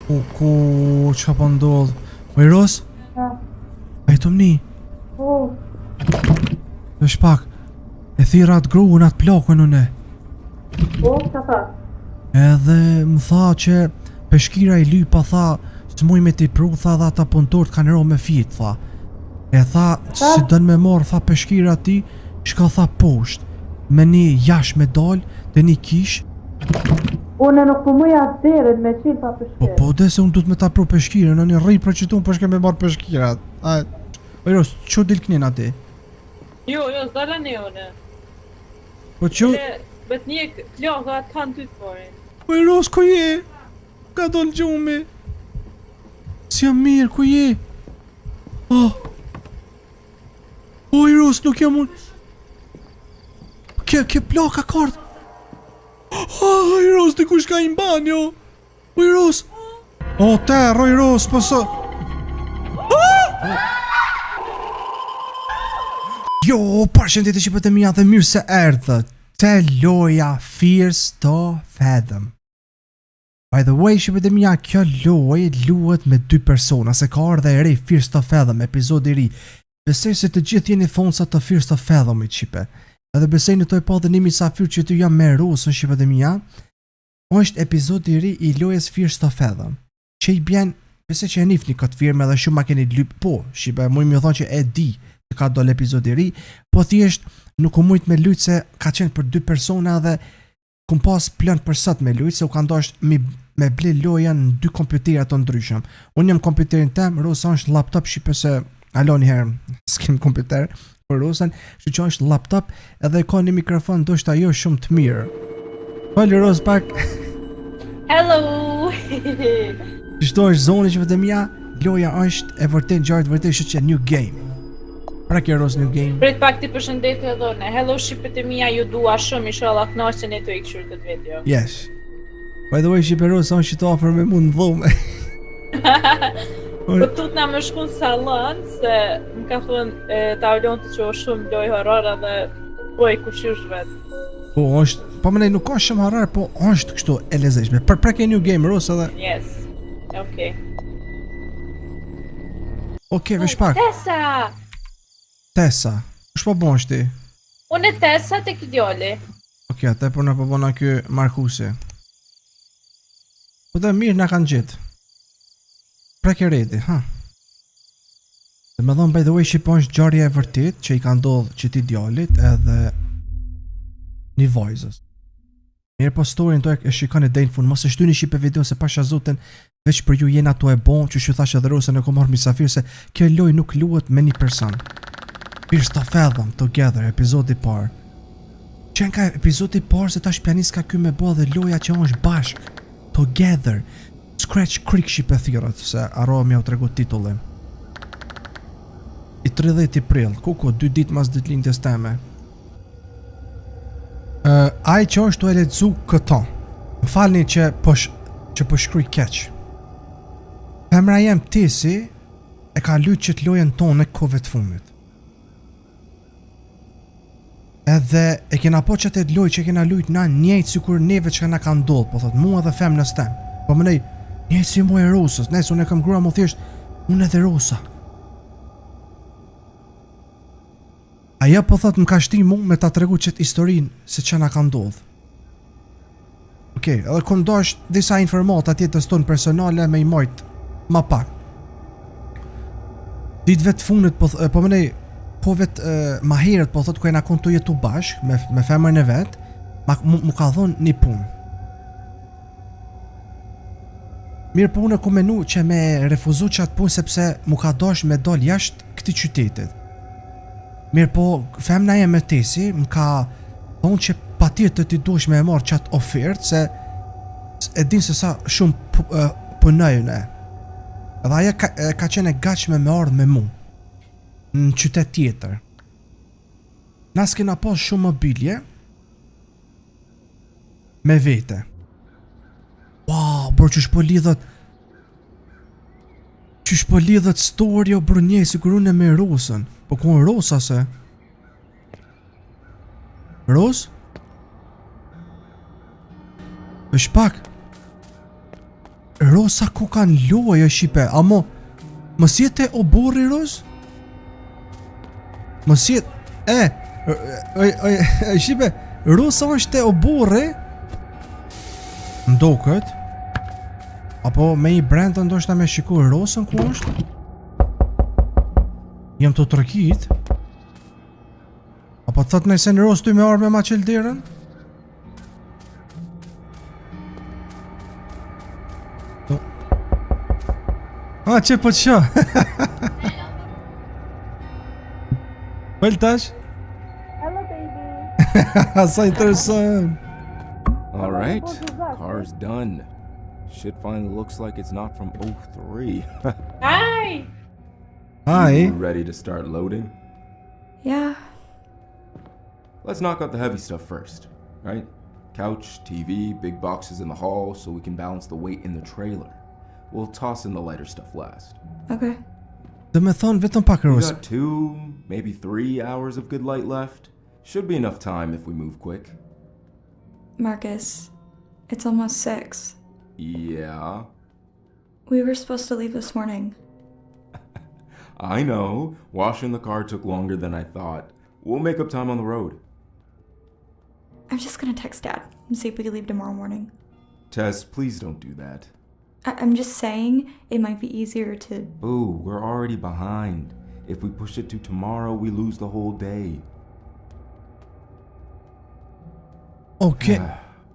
Ku qa po ndodh? Ros? A i të mni? Dhe shpak, e thira atë gruën atë plakën une. Qa tha? Edhe më tha që peshkira i lypa tha së muj me t'i pru, tha dhe ata punëtor t'kanë ro me fit, tha. E tha, si dënë me marë, tha peshkira ti, shka tha poshtë, me një jash me dal, dhe një kish. Une nuk po muja derin me qilë pa peshkirë. Po dhe se unë du t'me ta pru peshkirë, në një rri për që tu më përshke me marë peshkirat. Ros, që dil kënin ati? Jo, s'dala ne une. Po që... Bet një kljoha atë kanë ty të porin. Ros, ku je? Ka dollë gjumi. Si jam mirë, ku je? Ros, nuk jam unë. Ke plaka kart. Ros, dikush ka i mban, jo. Ros. Terë, Ros, pësë. Jo, përshëndetje që pëtë mija dhe mirë se erdhët. Te loja Fears to Fathom. By the way, që pëtë mija, kjo loj luhet me 2 persona, se ka ardhe e re Fears to Fathom, epizodi ri. Besej se të gjithë jeni thonësa të Fears to Fathom i qipe. Edhe besej në toj po dhe një misafir që ty jam me Rosën që pëtë mija, është epizodi ri i lojes Fears to Fathom. Që i bjen, besej që e nifni këtë firme dhe shumë ma keni lyp, po, shipe, mu i më thonë që e di që ka dole epizodi ri, po thjesht nuk u mujt me lujt se ka qenë për 2 persona dhe kum pas plan për sot me lujt se u ka ndosht me ble loja në 2 kompjuterat të ndryshëm. Unë jam kompjuterin tem, Rosa është laptop, shipe se alo njëherë s'kem kompjuter për Rosën, që është laptop edhe ka një mikrofon ndoshta jo shumë të mirë. Falë Ros pak. Hello! Qështu është zoni që vëtë mja, loja është e vërtet gjartë vërtet që new game. Pra kje Ros new game. Prit pak ti përshëndetje edhe ne. Hello shqipët e mija, ju dua shumë, inshallah knaqen e të i këshur këtë video. Yes. By the way, shqipe Ros, onë që të ofër me mund në dhome. Po tut na më shkun salon, se më ka thënë Taulion të që o shumë loj horror dhe po i kushysh vetë. Po, është, po më nej nuk ka shumë horror, po është kështu e lezeshme. Pra ke new game Ros edhe. Yes. Okej. Okej, vesh pak. Tessa, është po bon shti? Unë e Tessa të këdjoli. Okej, atë për në po bona kjo Markusi. Po dhe mirë nga kanë gjithë. Pra ke redi, ha? Dhe me thonë, by the way, që po është gjarja e vërtit që i ka ndodhë që ti djallit edhe një vajzës. Mirë po storin të e shikoni dhe në fund, mos e shtu një shipe video se pasha zotin veç për ju jena to e bon që shu thashe dhe Rosën e ko marrë misafir se kjo loj nuk luhet me një person. Fears to Fathom Together, epizodi par. Qenë ka epizodi par se tash pianist ka ky me bo dhe loja që është bashk. Together. Scratch Creek shipe thirët, se arroa mi au të regu titullin. I 30 prill, kuko, 2 dit mas ditëlindjes teme. Ai që është të e ledzu këto. Më falni që po shkruj keq. Femra jem Tisi e ka lyt që të lojen tonë e kove të fundit. Edhe e kena po që të loj që kena lujt na njejtë si kur neve që na ka ndodhë, po thot mua dhe femnës tem. Po më nej, njejtë si mua e Rosës, nesë unë e kam grua më thjesht, unë edhe Rosa. Aja po thot më ka shti mu me ta tregu qëtë historinë se që na ka ndodhë. Okej, edhe kom dosh disa informata tjetës tonë personale me i majtë ma pak. Ditëve të funit, po më nej, po vetë ma herët po thot ku e na kon të jetu bashk me femërën e vetë, mu ka thonë një punë. Mirë po unë e ku menu që me refuzu që atë punë sepse mu ka dosh me dal jashtë këti qytetit. Mirë po femna e me Tesi më ka thonë që pa tjetë të ti dush me e marë qatë ofertë se e din se sa shumë pënëjën e. Edhe aja ka qene gachme me ardhë me mu në qytet tjetër. Na s'kena pas shumë mobilje me vete. Wow, bro, qysh po lidhët story o bro njej si kur unë e me Rosën. Po ku në Rosa se? Ros? Vesh pak. Rosa ku kanë lojë shipe, amo mos jetë o burri Ros? Mos jetë shipe, Rosa është o burri? Ndoket. Apo me i brenda ndoshta me shikuar Rosën ku është? Jam të tërkit. Apo thot nëse në Ros ty me armë ma qelderën? Që po të shë? Pëll tash? Hello baby. Sa interesant. Alright, car's done. Shit finally looks like it's not from 03. Hi. Hi. You ready to start loading? Yeah. Let's knock out the heavy stuff first, right? Couch, TV, big boxes in the hall so we can balance the weight in the trailer. We'll toss in the lighter stuff last. Okay. Dhe me thonë vetëm pak We Ros. got 2, maybe 3 hours of good light left. Should be enough time if we move quick. Marcus, it's almost 6. Yeah, We were supposed to leave this morning. I know. Washing the car took longer than I thought. We'll make up time on the road. I'm just gonna text Dad and see if we can leave tomorrow morning. Tess, please don't do that. I'm just saying it might be easier to... Boo, we're already behind. If we push it to tomorrow, we lose the whole day. Okay.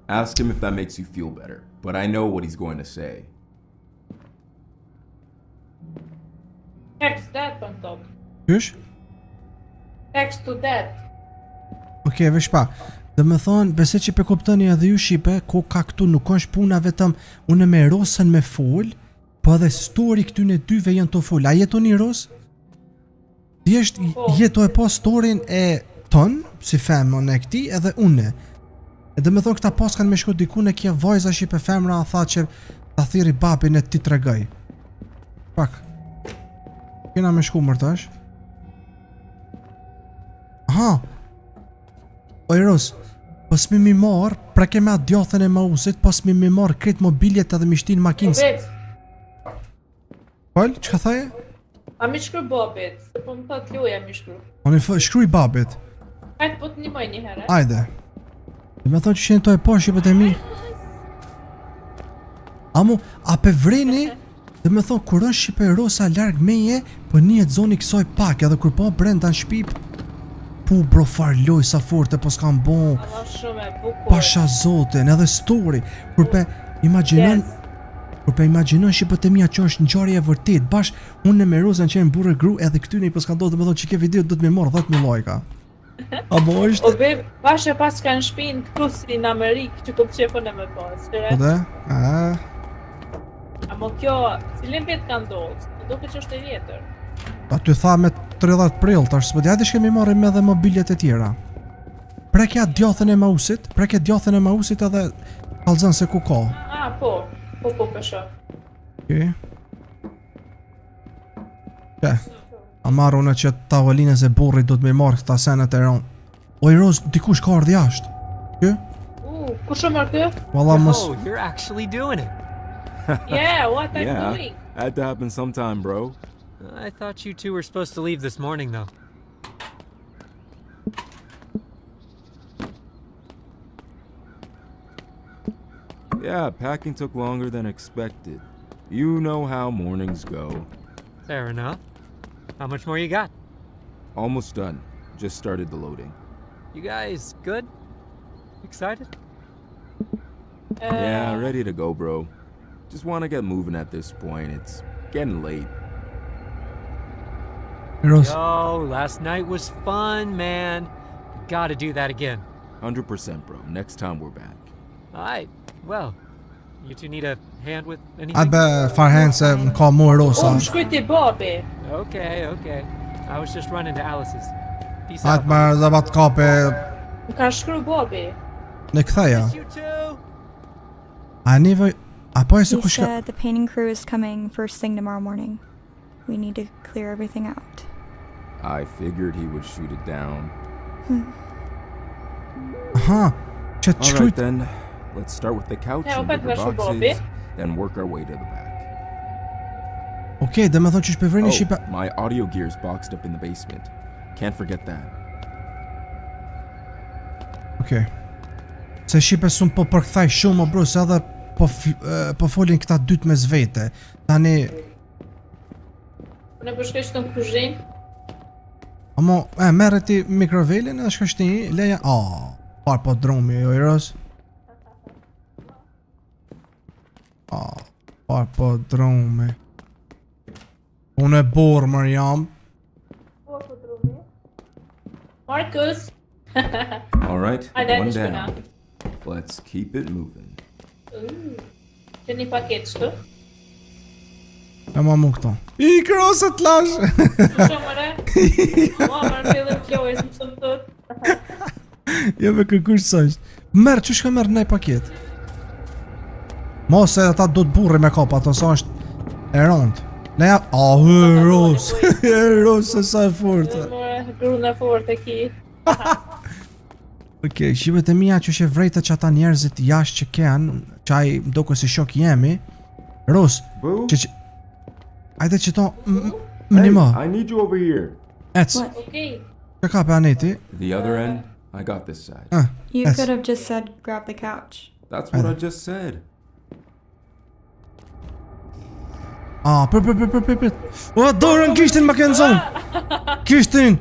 Ask him if that makes you feel better, but I know what he's going to say. Text that on top. Qysh? Text to that. Okej, vesh pa. Dhe me thonë, bese që pe kuptoni edhe ju shipe, ku ka këtu nuk është puna vetëm unë me Rosën me full, po edhe story këtyne dyve janë të full. A jetoni Ros? Thjesht jetoj po storin e ton, si femën e këti, edhe une. Edhe me thonë këta pas kanë me shku diku në kje vajza shipe femra, tha që ta thiri babin e ti tregoj. Pak. Kena me shku mërtash. Aha. Oj Ros, pas mi marr, pra keme atë djathën e mausit, pas mi marr kretë mobiljet edhe mi shtin makinës. Bobit, Pol, që ka thaje? a mi shkru Bobit, se po më thot loja mi shkru. Shkruj babit. Hajtë po të njëmoj një herë. Ajde. Dhe me thonë që shenë to e po shqipet e mi. Amo, a pe vreni? Dhe me thonë, kur është Shqipe Rosa larg meje, po njët zoni kësoj pak, edhe kur po brenda në shpip, pu bro farloj sa forte, po s'kam bon, Allah shumë e bukur. pasha zotin, edhe story, kur pe imaginon, kur pe imaginon Shqipet e mija që është ngjarje e vërtet, bash, unë me Rozën që e më burë gru, edhe këtyne i po s'kan do të me thonë që ke video do të me morë 10.000 lajka. A bo O është? beb, bash e pas kanë shpinë këtu si në Amerikë që kom qefën e me pas, qëre? Po dhe? Amo kjo, cilin vit ka ndodhë, në duke që është e vjetër. A ty tha me 30 prill, tash s'po di shkemi marrim edhe mobiljet e tjera. Prekja djathën e mausit, edhe kallzon se ku ka. Po pësho. Okej. A marrë unë që tavolinës e burrit do të me marrë këta senet e ronë. Oj Roz, dikush ka ardhë jashtë. Kë? Ku shumë mërë kë? Valla mos... Oh, you're actually doing it. Yeah, what I'm Yeah, doing? had to happen sometime, bro. I thought you two were supposed to leave this morning, though. Yeah, packing took longer than expected. You know how mornings go. Fair enough. How much more you got? Almost done. Just started the loading. You guys good? Excited? Yeah, ready to go, bro. Just want to get moving at this point. It's getting late. Roz, Yo, last night was fun, man. Gotta do that again. 100%, bro. Next time we're back. Alright, well, you two need a hand with anything? atë be farhen se më ka mu Rosa. Më shkujti Bobi. Okay. I was just running to Alice's. Peace out. Atë me zabat kape Më ka shkru Bobi. në këtheja. You too. A nivoj... Apo e se He kush ka... said the painting crew is coming first thing tomorrow morning. We need to clear everything out. I figured he would shoot it down. Aha, që të All right shkrujt... then, let's start with the couch Yeah, and but bigger that's your boxes. Bobby. then work our way to the back. Okej, dhe me thonë që shpevrini shipe... My audio gear's boxed up in the basement. Can't forget that. Okej. Se shipe sun po përkthaj shumë o bro, se edhe po folin këta dytë me zvete. Tani... Ne përshkoj që të në kuzhinë. Amo, merre ti mikrovelin edhe shkashti leja... par po dromi, jo Iros. Par po dromi. Unë e borë, mërë jam. Marcus! Alright, Hajde, one hajde shpina. down. Let's keep it moving. Që një paket shtu. E ma mu këto. I krosët lash! Shumë mëre. Ma më në fillim klojës më shumë tut. Jo me kërkush sështë. Merë, që shka merë nej paket? Mos e ata do të burri me kapa, ato sa është e rondë. Leja... Ros! Ros se sa e forte. Mëre, grun e fort e ki. Okej, shqivet e mija që she vrejtë që ata njerëzit jashtë që kenë, qaj mdoko si shok jemi. Ros, Boo? që... Ajde që to... Më një më. I need you over here. Ec, Okej. që ka pe aneti? The other end, I got this side. You Yes. could have just said grab the couch. That's what I just said. Për. O, dorën kishtin më kënë zonë. Kishtin.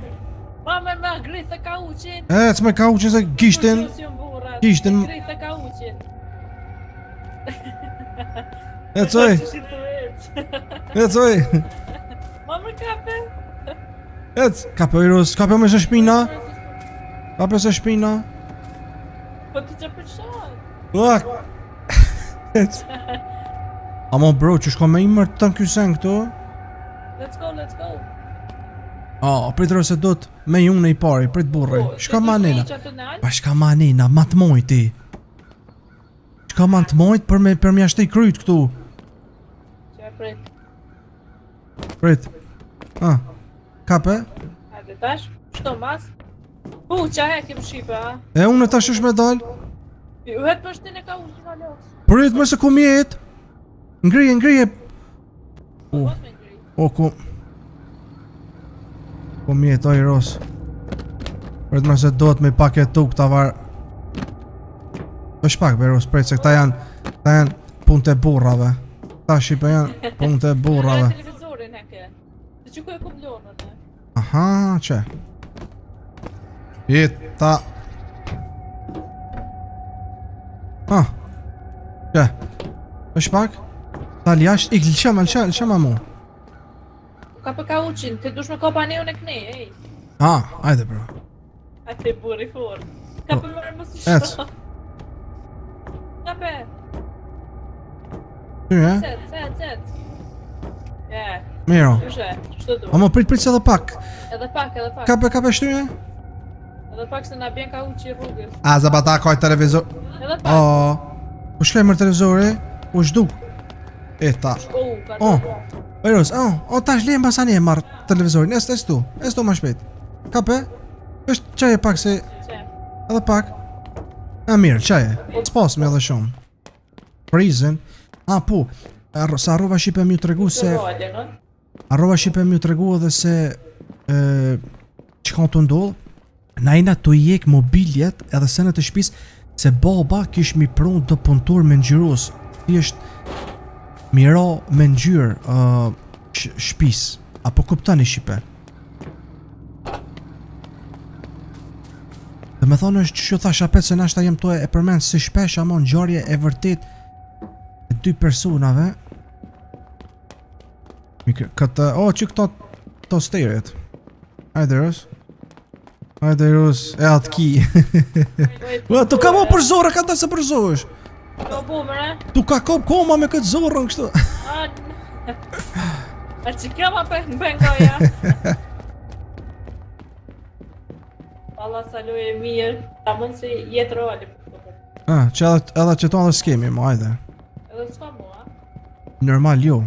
Ma me grithë ka uqin. Ec me ka u që se kishtin. Kishtin. Grithë ka uqin. Ecoj, ecoj. Ma më kape. Ec, kape Iros, kape me se shpina. Kape se shpina. Po ti që përshan. Uak. Ec. Amo bro, që shko me imër të në kysen këtu. Let's go, let's go. Pritër se do të me ju në i pari, prit burri. Shka ma nena. Pa shka ma nena, ma të mojti. Shka ma të mojt për me ashtë i kryt këtu. Që e prit. Prit. Kape? Hajde tash, shto mas. Qa hekim shipe, a? E unë e tash është me dal. U hetë për shtin e ka uqin a los. Prit me se ku mjet. Ngrije. Mos me ngri. Ku... Ku mjet, oj Ros. Prit me se do të me paketu këta var... Të shpak be Ros, prit se këta janë punë të burrave. Ta shipe janë punë të burrave. Televizorin heke. Të që ku e kum lonën e. Aha, që? Jeta... Që? Të shpak? Ta ljash, ik lëshama mu. Ka për ka uqin, të dush me ka pa neon e këne, ej. Ajde bro. A te burri fort. Ka për mërë më si Ec. shto. Ka për, Ty, cet. Miro. Kushe, shto du. Amo prit se edhe pak. Edhe pak. Kape shtyje? Edhe pak se na bjen ka uqi rrugës. A zabata kaj televizor. Edhe pak. U shkaj mërë televizori, u shduk. Eta. Ka Eros, tash lejem basani e marrë televizorin, estu ma shpejt. Kape? është qaje pak se... Që? Edhe pak. Mirë, qaje. S'pas me edhe shumë. Prizin. Po, sa arrova Shqipe mi u tregu se... Arrova Shqipe mi u tregu edhe se... që kanë të ndodhë, na ina të jek mobiljet edhe senet e shpis se baba kish mi prun të punëtor me ngjyrus. Ti është mira me ngjyrë shpis. Apo kuptani Shqipe? Dhe me thonë është që thash apet se nashta jem to e përmend si shpesh ama ngjarje e vërtet e dy personave. Këtë, që këto steret. Hajde Rus, e atë ki. Tu ka mo për zorë, ka da se për zorësh. Do bumëre? Tu ka kop koma me këtë zorën kështu. A që kema për në bengoja? Allah salu e mirë, ta mund se jetë roli. Që edhe që to edhe s'kemi, mo, hajde. Edhe s'ka mua. Normal jo.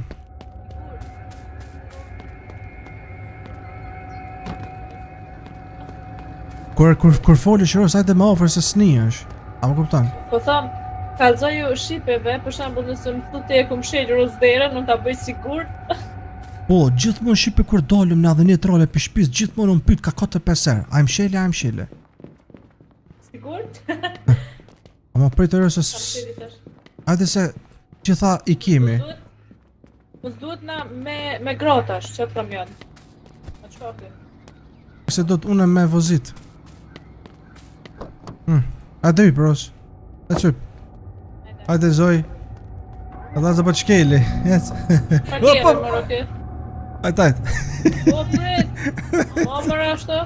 Kur foli Shiros, hajde më ofër se s'ni është. A më kuptan? Po tham, Kallzoju shipeve, për shembull nëse më thotë e kum shel rozderën, unë ta bëj sigurt. Po, gjithmonë shipe kur dalëm na dhe një trole për shtëpis, gjithmonë unë pyet ka 4-5 herë. A im shele? Sigurt? Ama prej të rësë Sheli tash. hajde se gjitha i kemi. Mos duhet na me grotash, çat kamion. Na çfarë? Se do të une me vozit. Hajde hyp, Ros. Hajde hyp. Hajde Zoj. Hajde zë për qkeli. Parkere, moroke. Hajde. O, prit! O, mërë ashtu?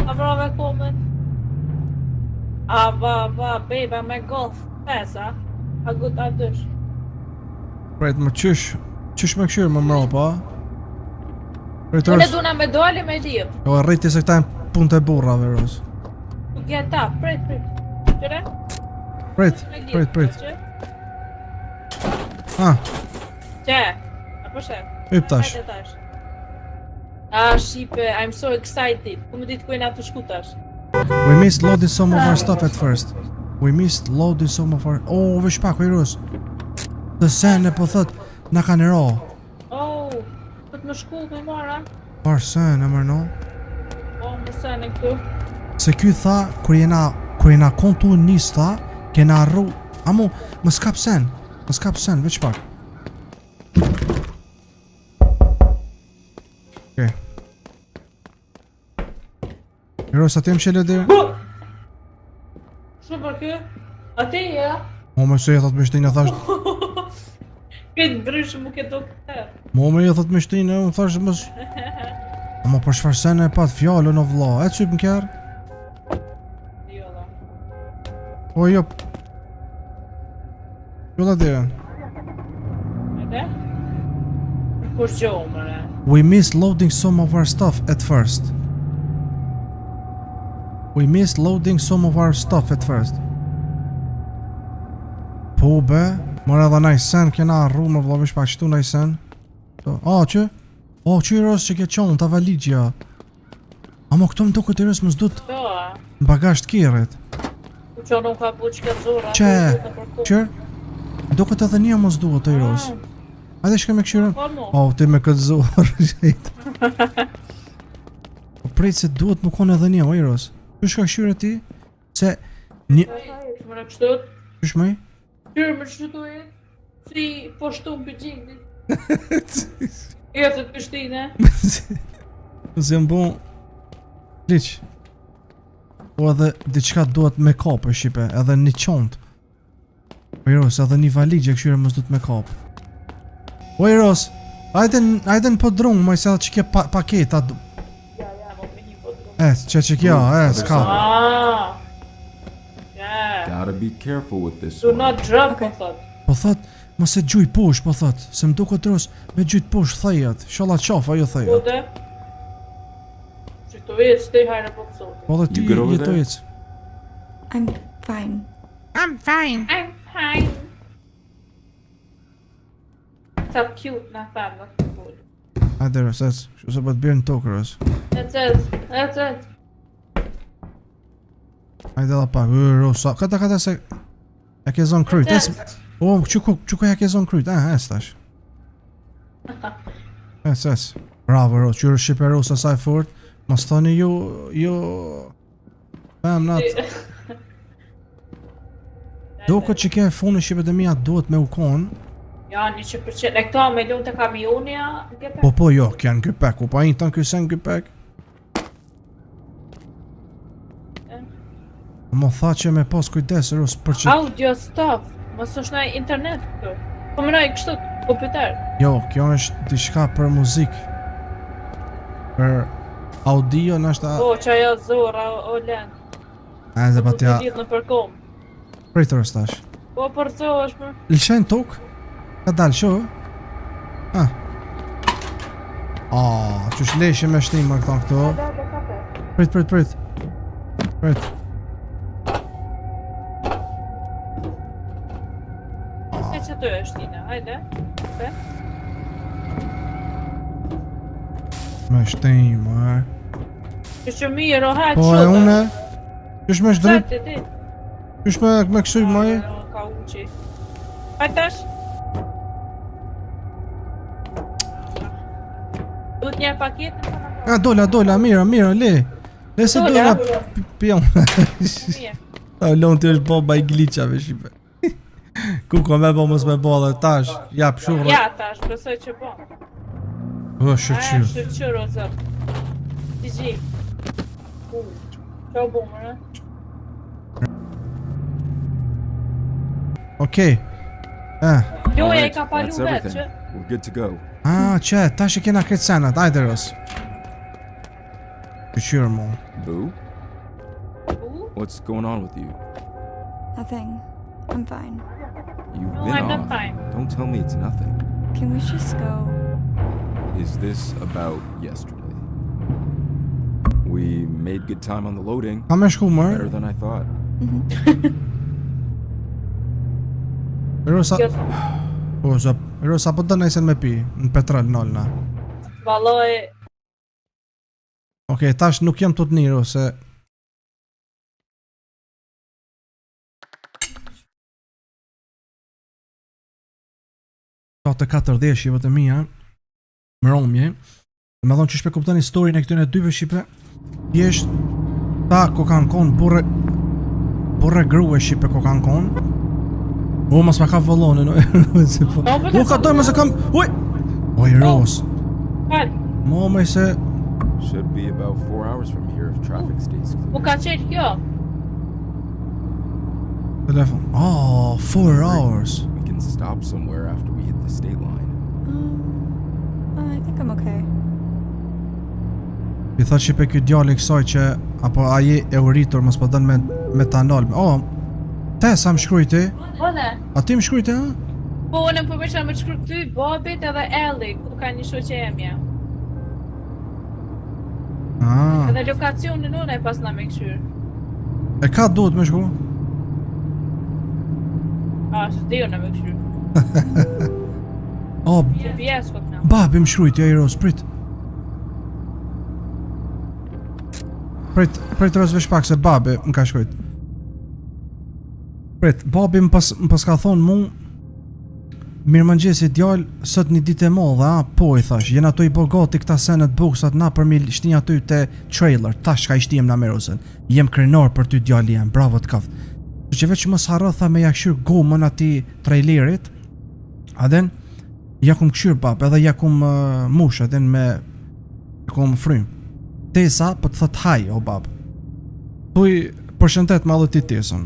A vrave komen? A, va, beba me golf. Pesa? A gut a dysh? Prejt më qysh me këshyrë më mro, pa? Prejt Unë e Ros. duna me doli me liv. O rriti se këta e punë të burrave, Ros. U gjeta, prit. Qëre? Prejt. Ha, Qe? Apo shef? hyp tash. Hajde tash. Ah, shipe, I'm so excited. Ku më ditë ku e na të shku tash? We missed loading some of our stuff at first. We missed loading some of our... Oh, vesh pak, Ros. Të sen e po thot, na kanë ro. Oh, të më shku me mara? Par sen e mërno. Oh, më sene këtu. Se ky tha, kur jena kontu nis tha, kena arru... Amo, më s'kap sen, veç pak. Okej. Ros, atë jem shele dhe? Shumë për kë? Ate ja? Mo me se jethat me shtinë, thash... Këtë ndryshë mu këtë këtë. Mo me jethat me shtinë, unë thash mës... Amo për shfar sen e pat fjallën o vla, e cyp në kjerë? Jo da. Po jo... Jo da dhe. Ede? Për kur gjohë mëre. We missed loading some of our stuff at first. Po be, mërë edhe naj sen, kena arru më vla vish pak qëtu naj sen. Që? Që i Ros që ke qonë, ta valigja. Amo këto më do këtë i Ros më zdut Do a? në bagazh të kirit. Ku që nuk ka bu që ka zora. Qër? Do këtë edhe një më zduhet të i Ros. Hajde shka me këshyren. Po mu. Ti me këtë zorë, shajt. Po prejt se duhet më konë edhe një, o i Ros. Që shka këshyre ti? Se një... Mëre kështut? Qysh mëj? Qyrë më qështu e? Si po shtu më pëgjimit. Jo të të pështine. Se më bon... Liq. Po edhe diçka duhet me kapë e Shqipe, edhe një qontë. O i Ros, edhe një valigje këshyre mos duhet me kapë. O i Ros, hajde në po drungë, moj se edhe që ke paketa. Ja, më me një po dru. Që kja, s'ka. Gotta be careful with this Do one. not drop, po thot. Po thot, mos e gjuj posh, po thot. Se më duket Ros, me gjujt posh thajet. Sholla qaf, ajo thajet. Bude? Që të vjetë së te hajrë po pësoti. Po dhe ti You good over there? jetojec. I'm fine. I'm fine. Sa cute na thamë në të full. Hajde Ros, shu se bët bjerë në tokë Ros. Ecet. Hajde edhe pak, Ros, kata se... Ja ke zonë kryt, O, që ja ke zonë kryt, tash. Bravo Ros, qyrë Shqipe Ros asaj fort. Mas thoni ju... Fem nat. Do këtë që ke funë Shqipe dhe mija duhet me u konë. Ja, 100%. E këto me lunë të kamionja, Po, jo, kjanë kypek, pa i të në kysen kypek. Më tha që me pas kujdes, Ros, për që... Audio stuff. Mos është në internet këtu. Po më nëjë kështu, kompjuter. Jo, kjo është diçka për muzik. Për audio nështë... Po, që ajo zora o len. Dhe pa tja... Lidh në përkom. Prej të rëstash. Po, përzo është më. Lëshen tokë? Ka dalë, sho? Që shleshe me shtim më këta këto. Prit. Se që të është tina, hajde. Me shtim, Që mirë, o hajtë Po, shumë. e une? Qysh me shdrip? Ti. Qysh me kësuj, Ka u Gucci. Hajt tash. Duhet një paketë. Dola, mira, le. Le se Dola? dola pion. Mirë. Lon ti është boba i glitchave shipe. Ku ka me bo mos me bo dhe tash, jap shurë. Ja tash, besoj që po. O, shëqyr. Shqyr o zot. GG. Qo bumër, Okej. Loja I ka palu That's vetë everything. që. We're good to go. Që, tash e kena këtë senat, ajde Ros. Shëqyr mo. Boo, what's going on with you? Nothing. I'm fine. You've No, been I'm not off. fine. Don't tell me it's nothing. Can we just go? Is this about yesterday? We made good time on the loading. Ha me shku Better mërë. than I thought. Rosa, Jo, Rosa, po të nejsen me pi, në petrol nolna. valoj. Okej, tash nuk jam të të njëro, se... Të 4 shqipe të mija, më romje, me thonë që shpe kuptën historin e këtyne dyve shqipe, jesht ta ko kanë konë burre grue shqipe ko kanë konë, mas me ka vëllone, no, ka dojnë me se kam, oj, Ros, me se, Should be about 4 hours from here if traffic stays clear. U ka qenë kjo. telefon, 4 hours, We can stop somewhere after we hit the state line. I think I'm okay. I thot që pe kjo djali kësaj që, apo aji e uritur mos po dën me metanol, Tesa më shkrujti, Po ne. a ti më shkrujti, ha? Po unë më përveçan me të shkru ty, babit edhe Ellie, ku ka një shoqe emja. Edhe lokacionin unë e pas na me këshyr. E ka duhet me shku? Që s'di unë me këshyr. GPS kot na. Babi më shkrujti, ja I Ros, prit. Prit Ros vesh pak se babi më ka shkrujt. Prit, babi më pas ka thonë mu, mirëmëngjesi djal, sot një ditë e madhe, po I thash, jena to I bo gati këta senet buksat na për mi shtinja ty te trailer, tash ka I shtijem na me Rosën. Jem krenar për ty djali jem, bravo të kaft. Që veç mos harro tha me ja këshyr gomën ati trailerit, aden, ja kum këshyr bab, edhe ja kum mush, aden me, ja kum frym. Tesa, po të thot haj, o bab. Thuj, përshëndet me edhe ti Tesën.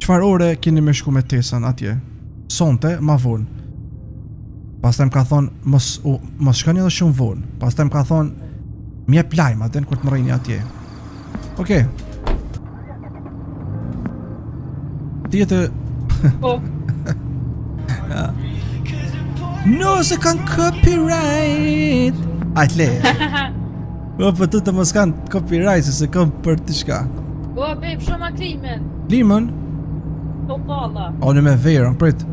Qfar ore keni me shku me Tesën atje? Sonte, ma vonë. Pastaj më ka thonë, mos shkoni edhe shumë vonë. Pastaj më ka thonë, mjep lajm aten kur të më rrini atje. Okej. Tjetë... Po. No, se kanë copyright! Ajt le. Po, për të mos kanë copyright, se kanë për të shka. Po, babe, shumë aklimen. Limën? Po, kalla. O, në me verën, prit.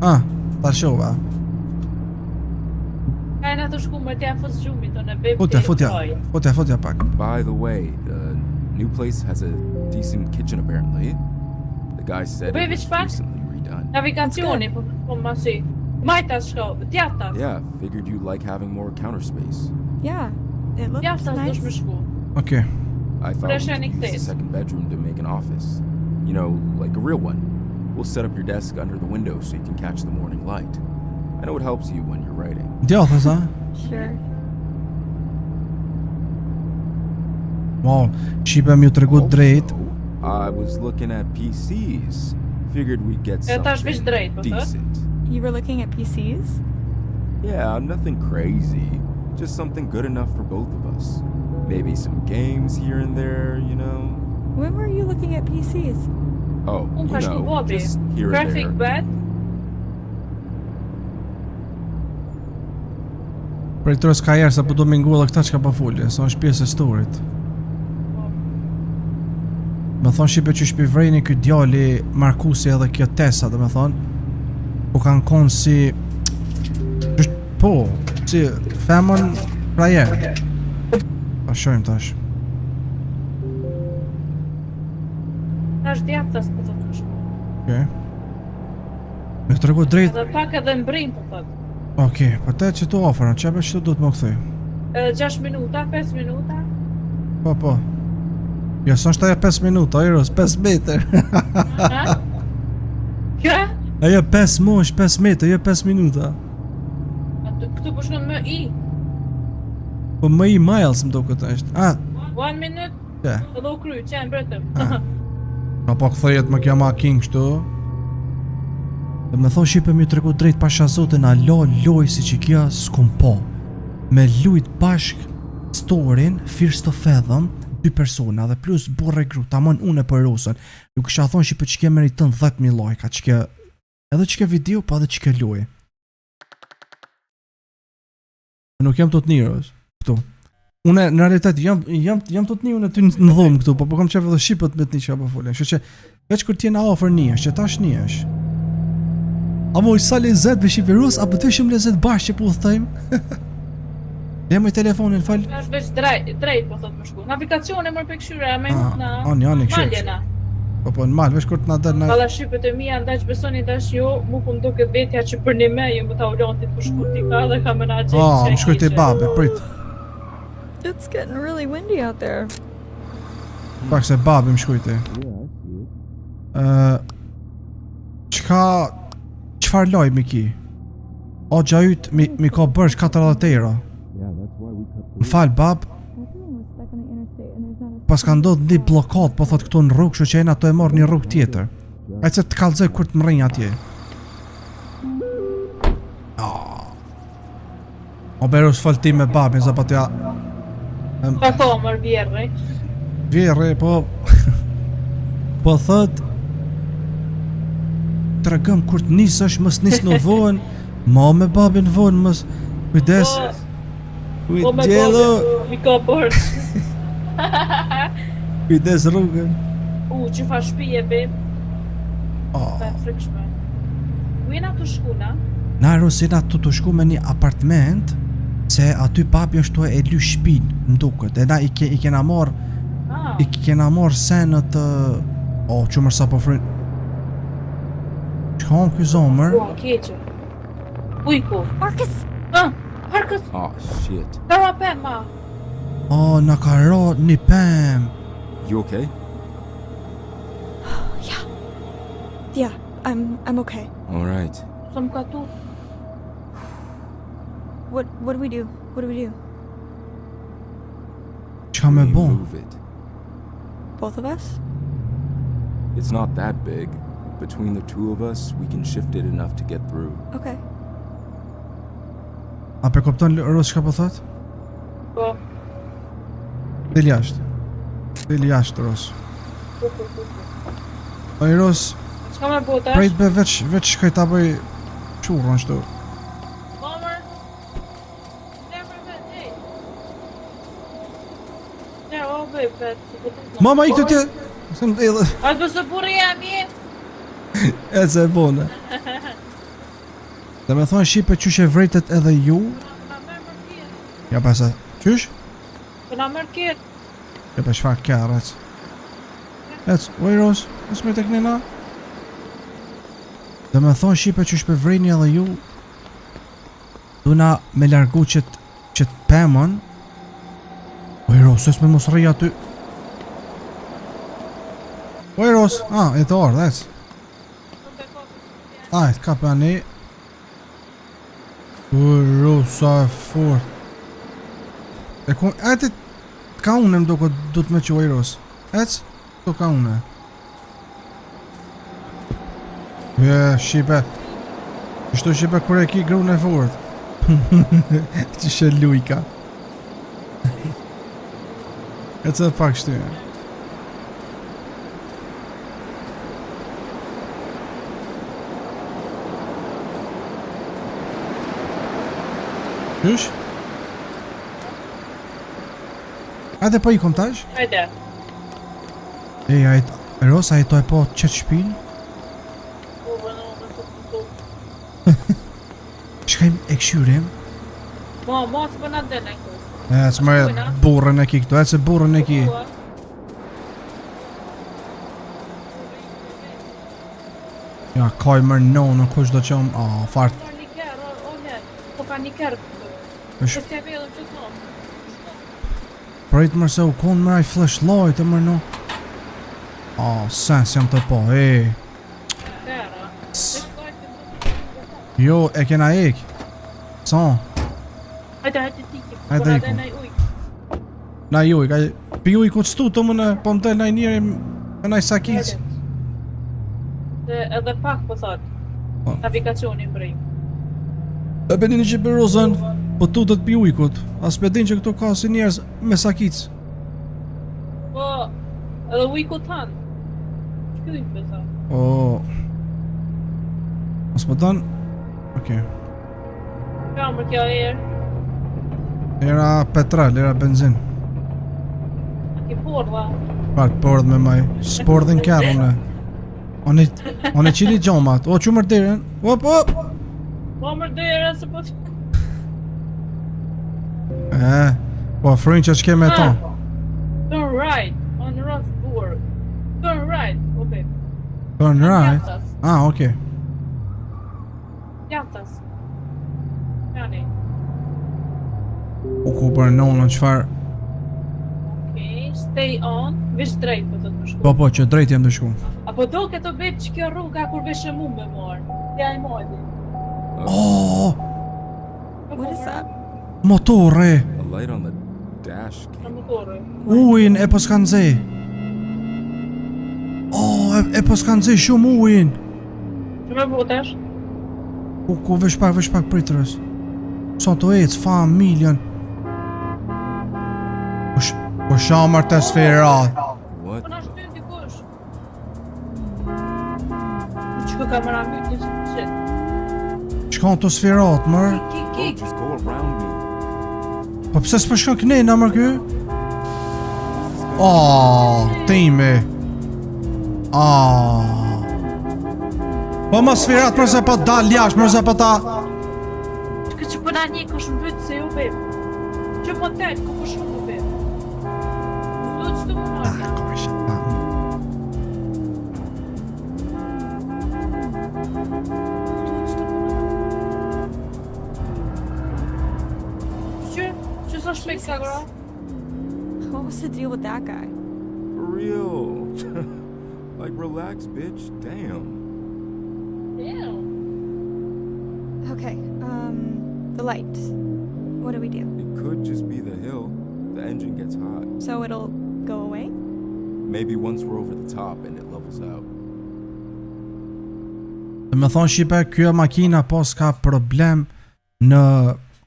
Ta shova. Kajna të shku më t'ja fës gjumit, të në babe Futja pak. By the way, the new place has a decent kitchen apparently. The guy said Baby, it was fuck. recently redone. Navigacioni, po ma si. Majtas shko, djatas. Yeah, figured you'd like having more counter space. Yeah, it looks Djatas nice. dush me shku. Okej. I thought we Fresh and could use the exist. second bedroom to make an office. You know, like a real one. We'll set up your desk under the window so you can catch the morning light. I know it helps you when you're writing. Djathë, sa? Sure. Wow, shqipe mi u tregu drejt. Also, I was looking at PCs. Figured we'd get E tash veç something drejt, po thot? decent. You were looking at PCs? Yeah, nothing crazy. Just something good enough for both of us. Maybe some games here and there, you know? When were you looking at PCs? Oh, Unë you ka shku know, babi. just here and Graphic there. bed. Prej tërës ka jerë, se po do me ngullë këta që ka pa fulje, se është pjesë e storit. Me thonë shqipe që shpi vrejni këtë djali Markusi edhe kjo Tesa, dhe me thonë, po kanë konë si... Po, si femën pra jerë. Ta shojmë tash. Tash djatas, po thot më shku. Okej. tregu drejt. Edhe pak edhe mbrim, po thot. Okej, po te që tu ofërën, që që du të më këthy? 6 minuta, 5 minuta. Po. Jo, së është aja 5 minuta, Iros, 5 meter. Ha? Kja? Ajo 5 mosh, 5 meter, jo 5 minuta. Këtu po shkon më i. Po më i miles më do këtë është. 1 minute, Ja. edhe u kry, qenë bretëm. Ka po këthëjet më kja ma king kështu. Dhe me thonë Shqipe mi tregu drejt pasha zotin, a loj si që kja s'kom po. Me lujt bashk storin, Fears to Fathom, 2 persona dhe plus burre gru, ta mon unë e për Rosën. Ju kësha thonë Shqipe që kja meritën 10.000 lajka, që kja edhe që kja video, pa edhe që kja loj. Nuk jam të të njërës, këtu. Une në realitet jam të të një unë ty në dhomë këtu, po kam qef edhe Shqipët me të një që apo folin. Kështu që veç kur t'jena ofër njësh, që tash njësh. A moj sa lezet me Shqiperus, apo të shumë lezet bashkë që po thëjmë? Jam i telefonin, fal. Është veç drejt, po thot më shku. Navigacione mërë për këshyre, me na. Ani, kështu. Maljena. Po në mal, veç kur t'na dërë na... Kalla Shqipët e mija, ndaj që besoni dash jo, mu ku më duke vetja që për një me, ju më ta ulonti të shku t'i ka dhe ka më na gjithë që më shkoj t'i babe, prit. It's getting really windy out there. Pak se babi më shkoj t'i. Qfar loj mi ki? O gjajut mi ka bërsh 40 euro. Më fal bab, pas ka ndodh një blokat, po thot këtu në rrugë, shu që ena të e marrë një rrugë tjetër. E që të kalzoj kur të më rinj atje. O beru s'fal ti me babin, zapat ja... Pa thomër vjerri. Vjerri, po... po thot... Të regëm kur të nisësh, mës nis në vonë, ma me babin vonë, mës... Kujdes... Po me Kujgjelo... bode, mi ka bërë. Kujdes rrugën. Që fa shpije, bim. Ta e frikshme. Ku jena të shkuna? Na Rosina të shku me një apartment, se aty papi është të e ly shpin, më duket. E na i kena marr... I kena marr senët të... O, që mërsa po frin... Qka në ky zomër? Ua, keqe. Ujku. Marcus! Marcus! Oh, shit. Kara pe, ma. O, na ka ra një pem. You okay? Yeah, I'm okay. Alright. Së më ka tu. What do we do? What do we do? Qa me bo? Move it. Both of us? It's not that big. Between the two of us, we can shift it enough to get through. Okay. A pe kopton Ros çka po thot? Po. Del jashtë. Del jashtë Ros. O i Ros, Qka me bo tash? prejt be veç shkoj ta bëj qurën shtu. Mamër? Nemër vet, ej. Ne, o bëj vet, si po të të Mama i këtë tje... Se më edhe... A të bësë burri jam je? E se e bone. Dhe me thonë Shqipe qysh e vrejtet edhe ju. Na merë mërkir. Ja pasa, qysh? Po na mërkir. Ja pa shfar kja rec. Ec, oj Ros, nësë me tek nena. Dhe me thonë Shqipe qysh pe vrejni edhe ju. Duna me largu qët pëmën. Oj Ros, nësë me mos rrej aty. Oj Ros, e të ardh, ec. Ajt, ka për një. Ros, sa e fort. E ku, ajt ka une më duke du të me që Ros. Ec, do ka une. Shqipe. Shtu Shqipe kur e ki grune fort. Qishe lujka. Ec e pak shtu. Qysh? Hajde po i kom tash? Hajde. Ej, Ros, a jetoj po qëtë shpin? Po, vënë, me të të. Shkajm e këshyrim? Ma, së për nga dene këtu. E, që më e burën e ki këtu, e që burën e ki. Ja, kaj mërë në kush do qëm, fart. Ka një kërë, o ne. Po ka një kërë këtu. Është S'ke vedhëm që të nëmë. prejt mërë se u konë mërë aj flashlight e mërë në. Sens jam të po, Kërë. Jo, e kena ek. Sa? Hajde tiki. Hajde, Hajde iku. iku. Naj ujk. Na juj, ka pi uj këtë stu të më në, po më del naj njëri me naj sakic. Dhe edhe pak po thot. Po. Navigacioni mbrej. E bedin që për rozën, po tutët pi ujkut. As bedin që këtu ka si njerëz me sakic. Po, edhe ujku tanë. Shkyjnë për thot. As po dan. Okej. Ka mërë kjo erë. Era petrol, era benzin. A ki porra. Pordh me maj. Spordhin kërë une. One qili gjomat. O, që mërë dirën. Op. Po mërë dhere se po të... Po, frynë që qke me ta. Turn right on Rothburg. Turn right. Okay. Turn right. Jaftas. Okej. Jaftas. Jani. U ku për nonën qfar. Okay, stay on. Vish drejt po të të shku. Po, që drejt jem të shku. Apo do këtë bet që kjo rruga kur vishe mu me morë. Ja i mojdi. What is that? Motore. A light on the dash Në cam. motore. Ujin e po s'kan ze. E po s'kan ze shumë ujin. Që me botesh? Ku vesh pak pritërës. Sa të ecë, familjen. Po shamar të sferat. What? Po na shpyn dikush. Që ka kamera myt një shit. Qkan të sferat, mër? Oh, just go around me. Po pse s'po shkon kënejna, mër kë? Time. Po ma sferat mërë se po dal jash, mërë se po ta... Që që përna një kush mbyt se ju bim. Që po tel, ku po shumë u bim. Sdo që të më marrë. Që sa shpek sa gra? What was the deal with that guy? For real. Like, relax, bitch. Damn. Damn. Okay, the light. What do we do? It could just be the hill. The engine gets hot. So it'll go away? Maybe once we're over the top and it levels out. Dhe me thonë Shqipe, kjo makina pas ka problem në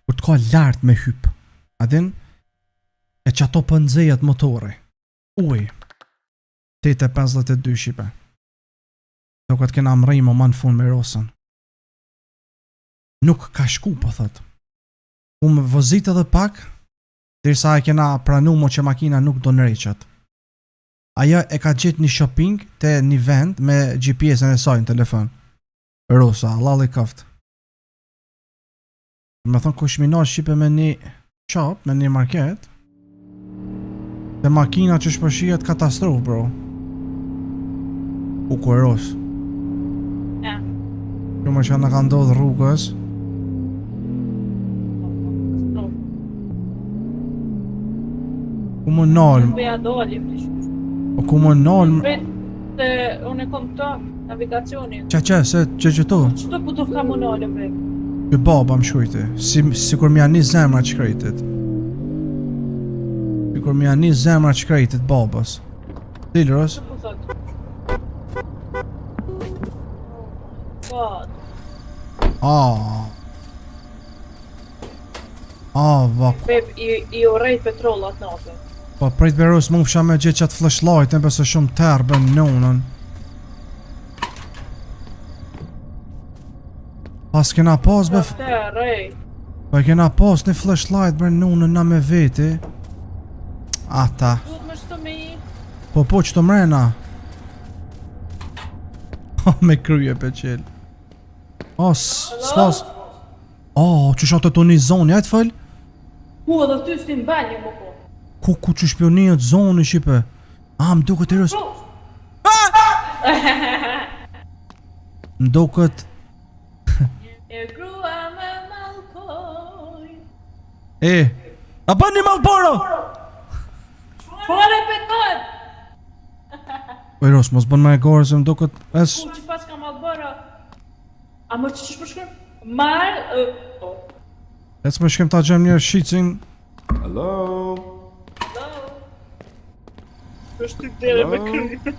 kur të ka lartë me hyp. A din? E që ato pëndzejët motore. Uj. 8:52 Shqipe. Do këtë kena mrej më manë fund me Rosën. Nuk ka shku, po thot. Ku më vëzit edhe pak, dirsa e kena pranu mo që makina nuk do nëreqet. Ajo e ka gjetë një shopping te një vend me GPS-en e saj në telefon. Rosa, lalli kaft. Me thonë kush minar Shqipe me një shop, me një market. Dhe makina që shpëshijet katastrofë, bro. U ku e Ros. Ja. Që më që në ka ndodhë rrugës. Ku më nalë, Beja dolim të shkush. ku më nalë. Vetë se unë e kom të navigacionin. Se që tu. Qëto po të ka më nalë bre? Që baba më shkujti. Si kur mja një zemra që krejtit. Si kur mja një zemra që krejtit babas. Dilë, Ros? Po thot. God. Vak. Beb, i urejt petrollat natë. Po prit Beros më fsha me gjithë qatë flashlight-in përse shumë tërë bën nonën. Pas kena pas be... Rej. Po kena pas një flashlight bën nonën na me veti. Ata. Duhet më shto me i. Po që të mrena. Me kryje pe qel. S'pas. Që shonë të të një zoni, ajtë fëll? Ku edhe ty s'ti m'banjë më po. Ku që shpionijet zoni, Shqipe? Më duke të rës. Ndokët E grua me mallkoj. a bani Malboro! Fore pekon! O Iros, mos bën më e gorë se ndokët es. Ku që pas ka Malboro? A më që që përshkrim? Mal... Ec më shkem ta gjem një shqicin. Hello? është të dhere me Hello? kry.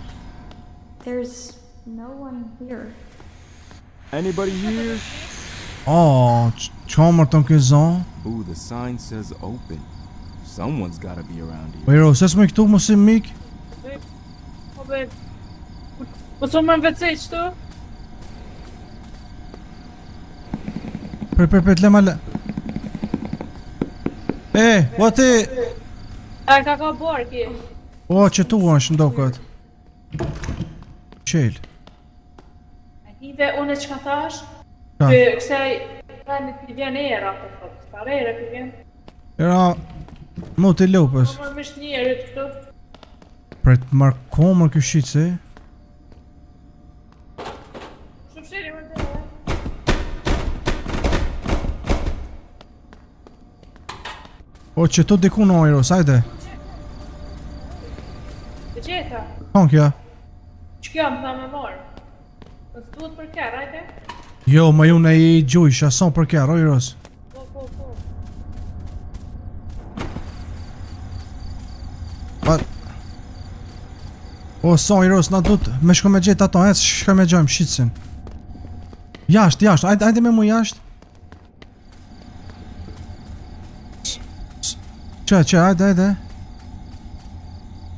There's no one here. Anybody here? Qomër të në këtë zonë. Ooh, the sign says open. Someone's gotta be around O here. Iros, es më këtu mos i mik. Po be... Po të më në vecej qëtu? Për lema le. What i? A ka borki. O, që tu është ndokët. Qel. A hive unë që ka thash? Ka. Për kësaj... Ka në të vjen era, po thot. Ka era të vjen. Era, mu të lopës. Po më mish njerit këtu. Për të marrë komër kjo shqicë, Shumëshiri më të dhe. O, që tu diku në Iros, ajde. Të gjeta. Kon kja. Që kjo më tha me morë. Nësë duhet për kërë, ajde? Jo, ma ju në i gjujsh, ason për kja, o Iros. Po. Pa... O, son Iros, na dut, me shko me gjetë ato, shko me gjojmë shqicin. Jashtë, ajde me mu jashtë. Që, ajde.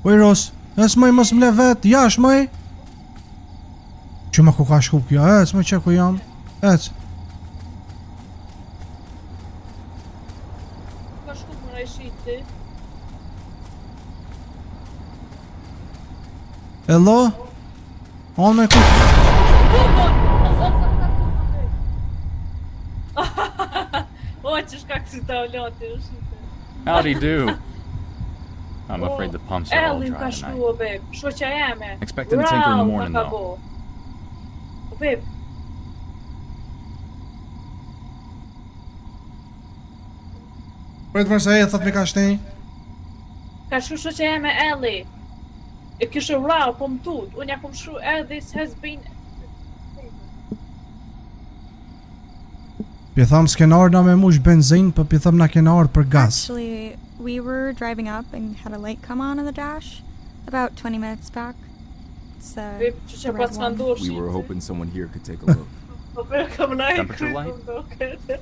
O Iros, es mëj mos mle vetë, jashtë mëj. Që ma ku ka shku kjo, mëj që ku jam, Ka shku më në shiti. Hello? On me ku... O, që shka kësi ta ulati në shite. Howdy do. I'm afraid the pumps are all Ellin ka dry shku, tonight. o beb, shoqja jeme. Expecting a tinker in the morning, Ka though. bo. O beb, Pret mërse e thot me ka shtej? ka shku shoqja jeme Elli. E kishë rau, po më tut. Unë ja kom shku, this has been... Pi tham s'ken ardha me mush benzin, po pi tham na ken ardhë për gas. Actually, we were driving up and had a light come on in the dash about 20 minutes back. It's Beb, që që red pas ka one. ndorë We were shite. hoping someone here could take a look. Po beb, kam na e Temperature light? kryt.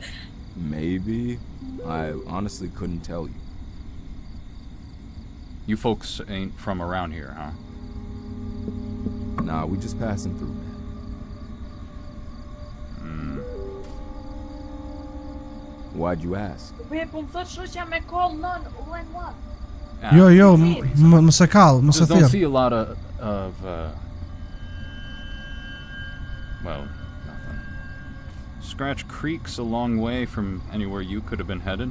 Maybe. I honestly couldn't tell you. You folks ain't from around here, huh? Nah, we just passing through, man. Why'd you ask? Beb, po më thot shoqja me call nën, when what? Ah, Jo, më se kall, më se just don't thirr. see a lot of well, nothing. Scratch Creek's a long way from anywhere you could have been headed.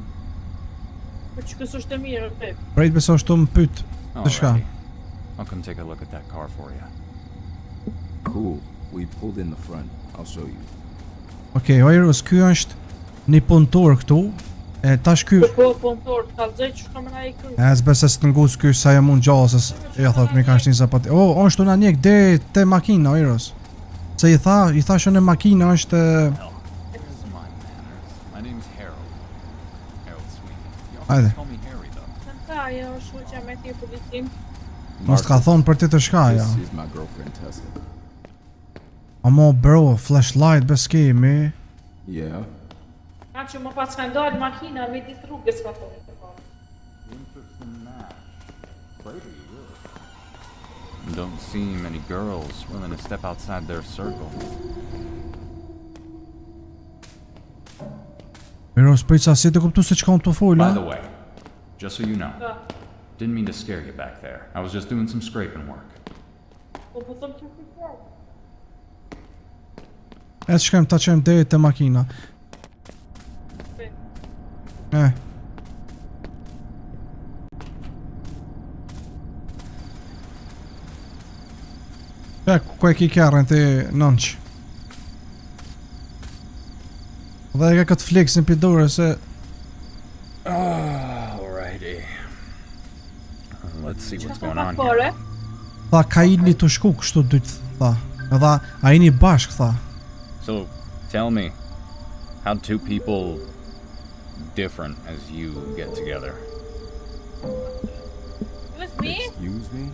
Po që kësë është e mirë, beb. Prejt beso shtu më pyt. Të shka? Alrighty. I'll come take a look at that car for you. Cool. We pulled in the front. I'll show you. Okej, Iros, ky është një punëtor këtu. E tash ky... Po, në torë, të kalëzoj që shka më na e kryt. E zbese së të ngus ky sa jam unë gjasës. E thot me ka shtin zapati. O, on shtu na njek deri te makina, Iros. Se i thashën e makina është... Here's my manners. My name's Harold. Harold Sweeney. You Ajde. always call me Harry, though. Sen ta, ajo është shoqja me ti policin. Mos t'ka thonë për ti të shka, ja. This is my girlfriend, Tessa. Amo, bro, flashlight beskemi. Yeah? Ka që më pas ka ndalë makina me disë rrugës ka thonë. Don't see many girls willing to step outside their circle. Iros, pritsa, si të kuptu se që kam të folë, By the a? way, just so you know, didn't mean to scare you back there. I was just doing some scraping work. Po po thëmë që këtë. E që kem ta qem deri te makina. E. E, ku e ki kërën ti nënq? Dhe e ka këtë fleksin për dorë se... Alrighty. Let's see what's going on here. Pore? Tha ka ini të shku kështu dytë, tha. Edhe a ini bashk, tha. So, tell me, how two people different as you get together? With me? Excuse me?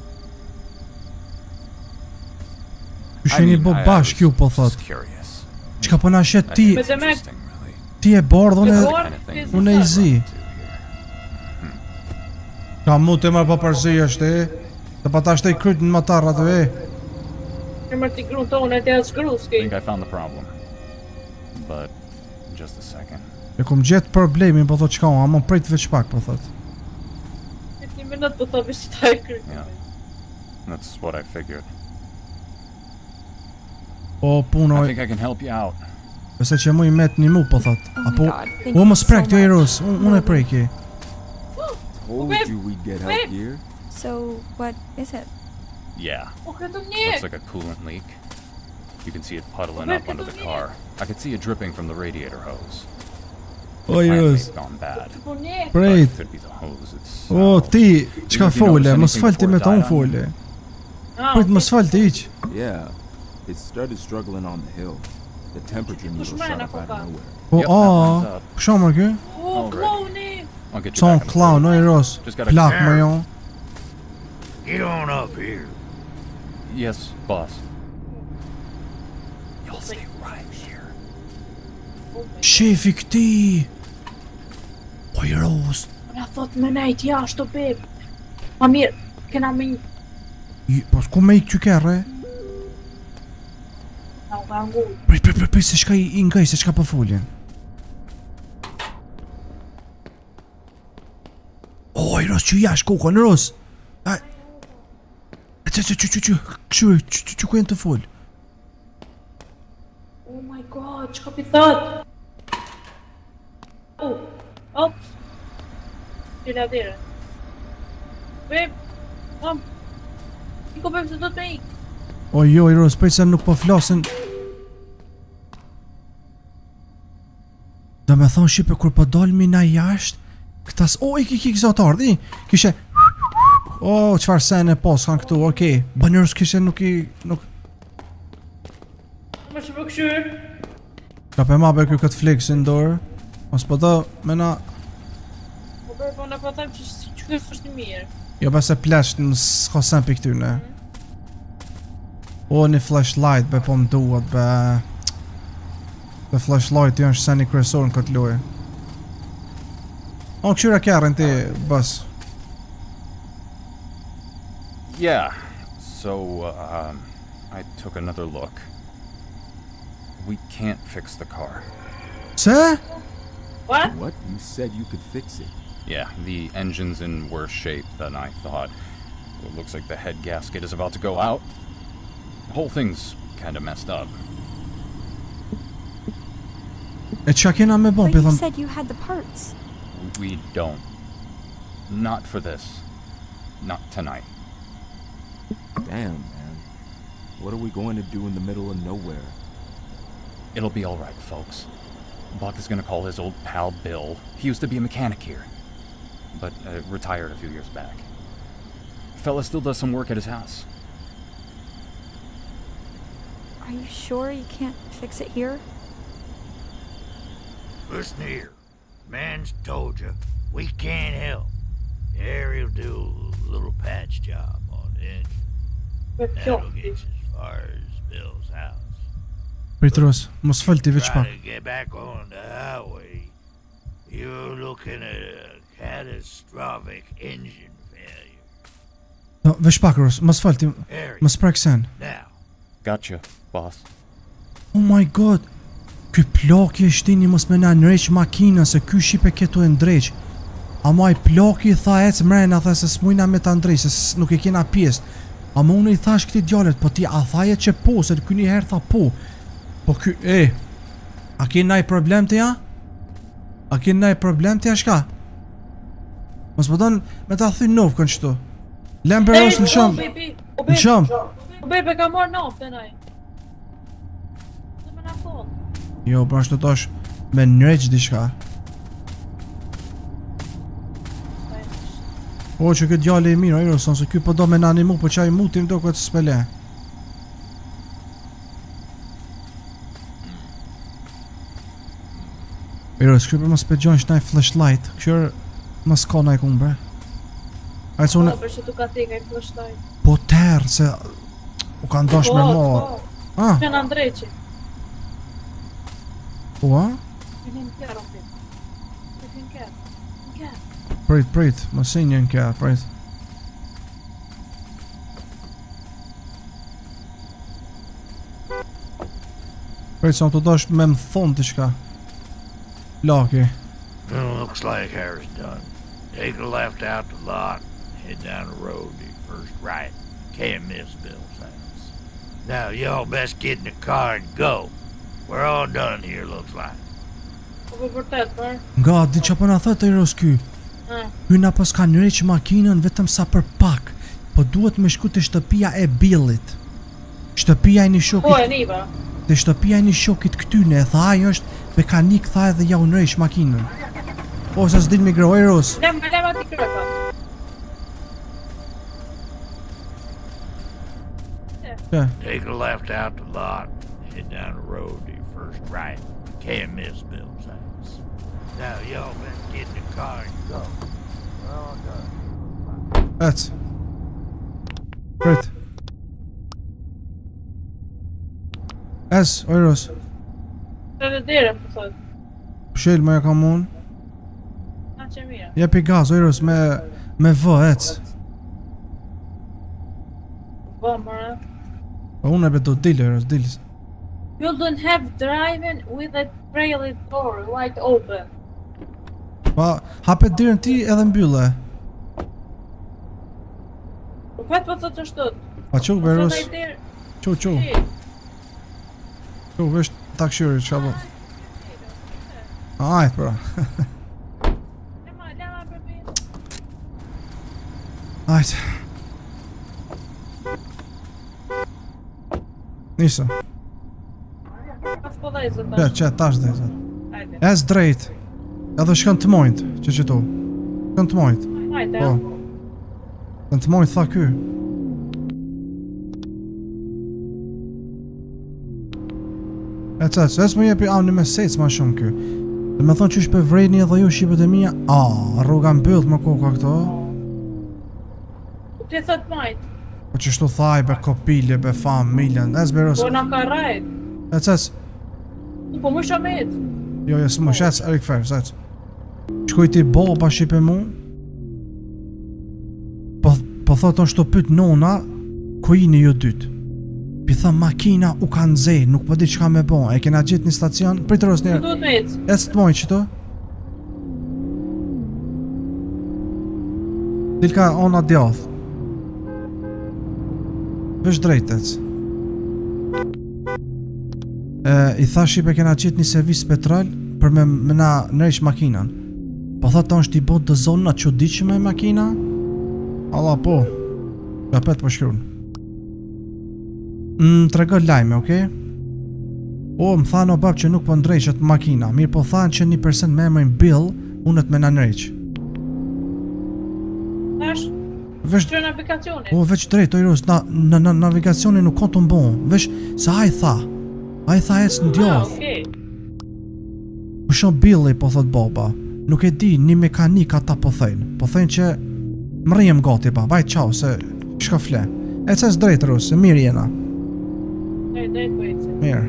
Ju sheni bo bashk ju, po thot. Just curious. Qka po na shet ti, Me të me... Interesting, really. ti e bardh, Me unë bardh? Kind of thing unë e i zi. to here. Ka mu të marrë pa përzi është e. Dhe pa ta shtej kryt në matarrat e. Emër t'i grun tonë e t'ja I zgruski. think I found the problem. But, just a second. E kum gjetë problemin, po thot qka unë, ama prejt veç pak, po thot. Një minut po thobi si ta e kryt. Yeah. That's what I figured. Po I punoj, think I can help you out. pëse që mu i met një mu, po thot. Oh my Apo, God, thank u you mos prek so të much. Eros, unë e preki. Told Whip, you we'd get help whip. here. So, what is it? Yeah. O këtë Looks një! like a coolant leak. You can see it puddling Where up under the could it be? car. I could see it dripping from the radiator hose. O Plant Eros, may have gone bad. Po një! But prejt. it could be the hose itself. O ti, qka If you notice fole, mos anything falti me ta before it unë died fole. Ah, Prit mos falti iq. Yeah, it started struggling on the hill. The temperature needle shot up out of nowhere. Po Yep, that lines a, up. shamër kë? O, kloni! I'll get you Son back on the clown, o road. Eros. Just gotta- Plak me jon. Get on up here. Yes, boss. You'll stay right here. Shefi këti. O Eros. Na thot me nejt jashtë o beb. Ma mirë, kena me një... Po s'ku me i këtë kërre? Na u ka ngu. Prit, se shka i ngaj, se shka po foljen. O Eros, që jash kokon, Eros. Që ku jenë të fol? Oh my god, qka pi thot? Oh, ops. Qila dire. Beb, mam. Iko beb se do të me ik. O jo, Eros, prej se nuk po flasin. Do me thonë Shqipe, kur po dolmi na jashtë, këtas, o, i ki këzatar, di, kishe, o, qfar sen e pos kanë këtu, okej, Banerus kishe nuk Më që për këshyr. ka pe mabe kjo këtë fleksin dorë, mos po do, mena, Po beb, po në po them që këtë është një mirë. jo bese plesht në s'ka sen për këtyne. O, një flashlight, be po më duhet, be, dhe flashlight janë seni kryesor në këtë lojë. O, këshyra kërën ti, bas. Yeah. So, I took another look. We can't fix the car. Se? What? What? You said you could fix it. Yeah, the engine's in worse shape than I thought. It looks like the head gasket is about to go out. The whole thing's kind of messed up. E qa kena me bo, But you pithëm, said you had the parts. We don't. Not for this. Not tonight. Damn, man. What are we going to do in the middle of nowhere? It'll be all right, folks. Buck is gonna call his old pal Bill. He used to be a mechanic here, but retired a few years back. Fella still does some work at his house. Are you sure you can't fix it here? Listen here. Man's told you. We can't help. Harry'll do a little patch job on the engine. Beb, That'll kjo. get you as far as Bill's house. Pritros, mos falti veç Try pak. to get back on the highway. You're looking at a catastrophic engine failure. No, veç pak, Ros, mos falti, Harry, mos prek sen. now. Gotcha, boss. Oh my god, ky plaki e shtini mos me na nreq makina se ky shipe ketu e ndreq. Ama i plaki tha ec mrena, tha se s'mujna me ta ndreq, se nuk e kena pjesë. Ama unë i thash këti djallet, po ti a thaje që po, se ky një herë tha po. Po ky, a ki naj problem të ja? A ki naj problem të ja shka? Mos po don me ta thy novë kënë qëtu. Lember Ros në shëm. Në shëm. O bebe ka marrë naftë e naj. Dhe me na thonë. Jo, pra është të tash Me nreq diçka. O që këtë djale i mirë, Eros, se ky po do me nani mu, po qaj mutim do këtë s'pele. Eros, kjo për më s'pegjon shnaj flashlight, këshër më s'ka naj kumë bre. Ajtë une... Po, për që tu ka tika i flashlight. Po terë, se... U ka ndosh me marë. Ah, Që në ndreqi. po a? Vinim kjerë, o pit. Vinim kjerë. Kjerë. Prit, më sinjë në kja, prit. Prit, sa më të dosh me më thonë të shka. Laki. Looks like Harry's done. Take a left out the lot, head down the road to your first right. Can't miss Bill's house. Now y'all best get in the car and go. We're all done here, looks like. Po për vërtet, për. Nga, di që po nga thëtë Eros ky. Ky na po s'ka nëreq makinën vetëm sa për pak. Po duhet me shku të shtëpia e Billit. Shtëpia e një Po shokit. e niva. Te shtëpia e një shokit këtyne, e tha ajo është mekanik, tha edhe ja u nëreq makinën. O, se s'dil me gro, Eros. Lema ti kreka. Take a left out the lot, head down the road to your first right. Can't miss Bill's house. Now y'all best get in the car and go. We're all done. Ec. Prit. Es, o Eros. Të dhe dire, po thot. Pshel me e kam unë. Na që mira. Jepi gaz, o Eros, me vë, ec. Po, mëra. Po unë e do dil, Eros, dil. You don't have driving with the trailer door wide open. Pa, hapet dirën ti edhe mbylle. Po vetë po thot është tot. Pa quk, Po Eros. thot ai dirë. Quk. Quk, vesh ta këshyri, qa bo. Ajt, pra. Lema për bitë. Ajt. Nisë. Pas po dhe i zëtë. Be, që tash dhe zë. Hajde. Ez drejt. Edhe shkën të mojt, që tu. Shkën të mojt. Hajde. Po. Shkën të mojt, tha ky. Ec, më jepi amni me sec ma shumë ky. Dhe me thonë që shpe vrejni edhe ju shqipet e mija. Rruga mbyllt më koka këto. Po ti thot majt. Po që shtu thaj, be kopilje, be familjen. Ez beros. Po na ka rajt. Ec. Po më shamet. Jo, së më shec, Erik Ferris, ec. Shkuj ti baba shqipe mu. Po thotë është të pyt nona, ku jini ju dytë. Pi tha makina u ka nxej, nuk po di çka me bon. E kena gjetë një stacion, prit ros Po njerë. duhet me ecë. Ec të mojë qëto. Dilka ona djath. Vesh drejt ec. I tha shqipe kena gjetë një servis petrol për me na nërejsh makinan. Po thotë është i bot dë zona çuditshme makina. Allah po. Kapet po shkruan. Trego lajme, okej? O, më thanë o bab që nuk po ndrejqet makina. Mirë po thanë që një person me emrin Bill unet me na nërejq. Tash, Vesh, që navigacioni. o veç drejt, o Iros, në navigacioni nuk ka të mbon. Vesh, se a i tha ec në djoth. Okej. Po shon Billi, po thot baba. Nuk e di, një mekanik ata po thejnë. Po thejnë që më rrijem gati ba, baj qau, se shka fle. E ces drejt, Ros, se mirë jena. Drejt po ecë. Mirë.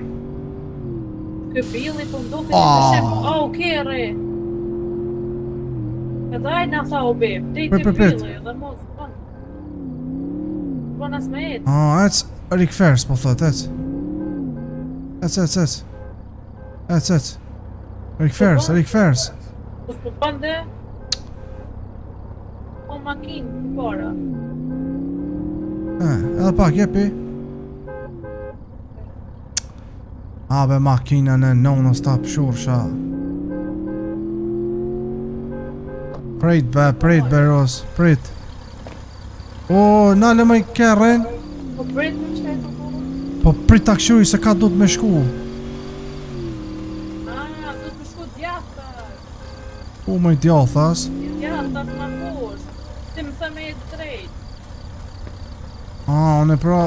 Ky Billi po ndohet të shef. Okej, re. Edhe ai na tha o be, drejt Prit. Billi, edhe mos po. Po nas me ecë. Ec, Erik Ferris, po thot, ec. Ec. Erik Ferris. Po s'po bande. Po makinë para. Edhe pak, jepi. Be makina në nonës ta pëshursha. Prit be Ros, prit. O, nale më i kerren. Po prit më qëtë po po. Po prit ta këshuj se ka du të me shku. Du të shku Ku më i djallë thas? Ja, ta të markosh. Ti më thënë me jetë drejt. Unë pra...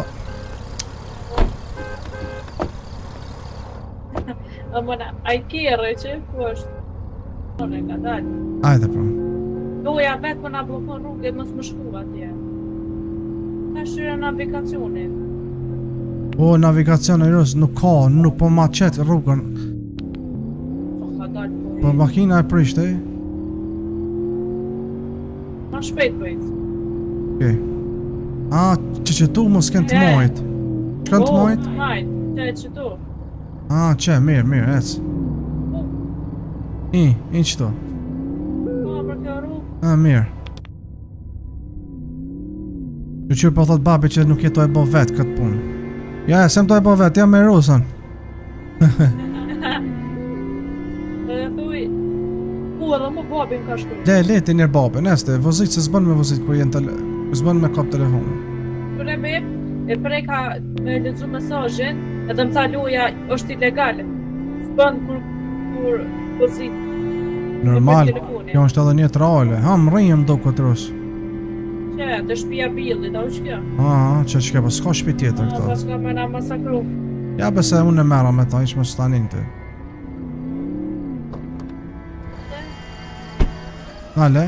Mëna, a I kjerë që ku është? Në ka dalë. Ajde pra. Loja vetë më na blokon rrugë, mos më shku atje. Ka shtyre navigacionin. O, navigacion e rës, nuk ka, nuk po ma qetë rrugën. Po ka dalë po. Po makina e prishte. Ma shpejt bëjt. Okej. Që tu mos kënë të mojt. Shkën të mojt? Po, majt, që tu. Mirë, ec. I qëto. Po, për kjo rrugë. Mirë. Qyqyr po thot babi që nuk jeto e bo vetë këtë punë. Ja, se më to e bo vetë, jam me Rosën. Dhe thuj, ku edhe më babin ka shku. Leti njerë babi, neste, vozit se zbën me vozit kur jenë zbën me kap telefonin. Kër e beb, e prej ka me lexu mesazhin, edhe më tha loja është ilegale. S'bën kur vozit. Normal, kjo është edhe një trale. Më rrinjëm do këtë rosë. Që, të shpia billit, a u që kjo? Që po s'ka shpi tjetër këto. Pas ka me na masakru. Ja bese unë e mera me ta, ishë më stanin të. Nale?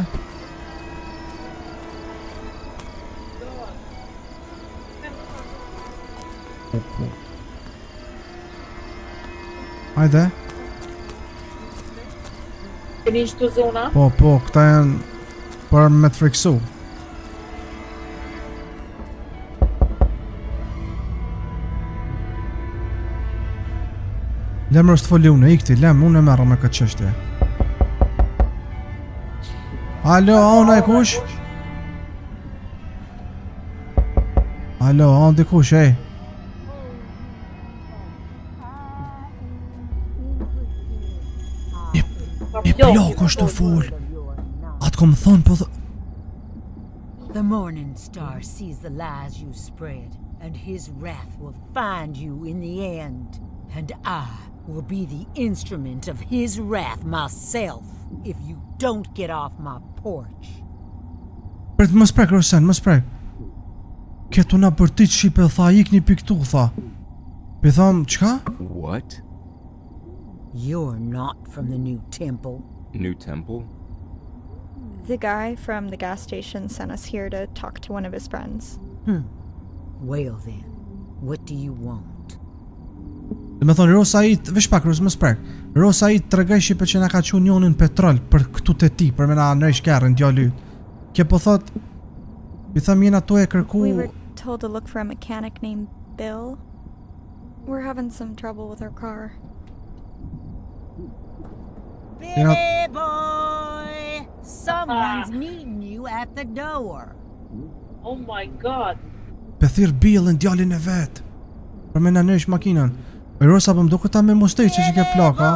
Hajde. Keni që të zona? Po, këta janë për me të friksu. Lemër është foli unë, ikti, unë e merra me këtë qështje. Alo, unë e kush? Alo, unë di kush, ej? I plak është të full. Atë kom thonë, po dhe... The Morning Star sees the lies you spread, and his wrath will find you in the end. And I will be the instrument of his wrath myself if you don't get off my porch. Për të më sprek, Rosen, më sprek. Ketu na për ti që shqipe, tha, ikni piktu, tha. Për tham, qka? What? You're not from the New Temple. New Temple? The guy from the gas station sent us here to talk to one of his friends. Well then, what do you want? Dhe me thonë, Rosa i të... Vish pak, Rosa, më sprek. Rosa i të regaj shqipe që na ka që unionin petrol për këtu të ti, për me na nërëj shkerën, djali yt. Kje po thot... I tham jena to e kërku... We were told to look for a mechanic named Bill. We're having some trouble with our car. Billy boy! Someone's meeting you at the door. Oh my god. Pëthir Billin, djalin e vetë. Për me na nërëj makinën. E Rosa për më duke ta me mustej që që ke plaka.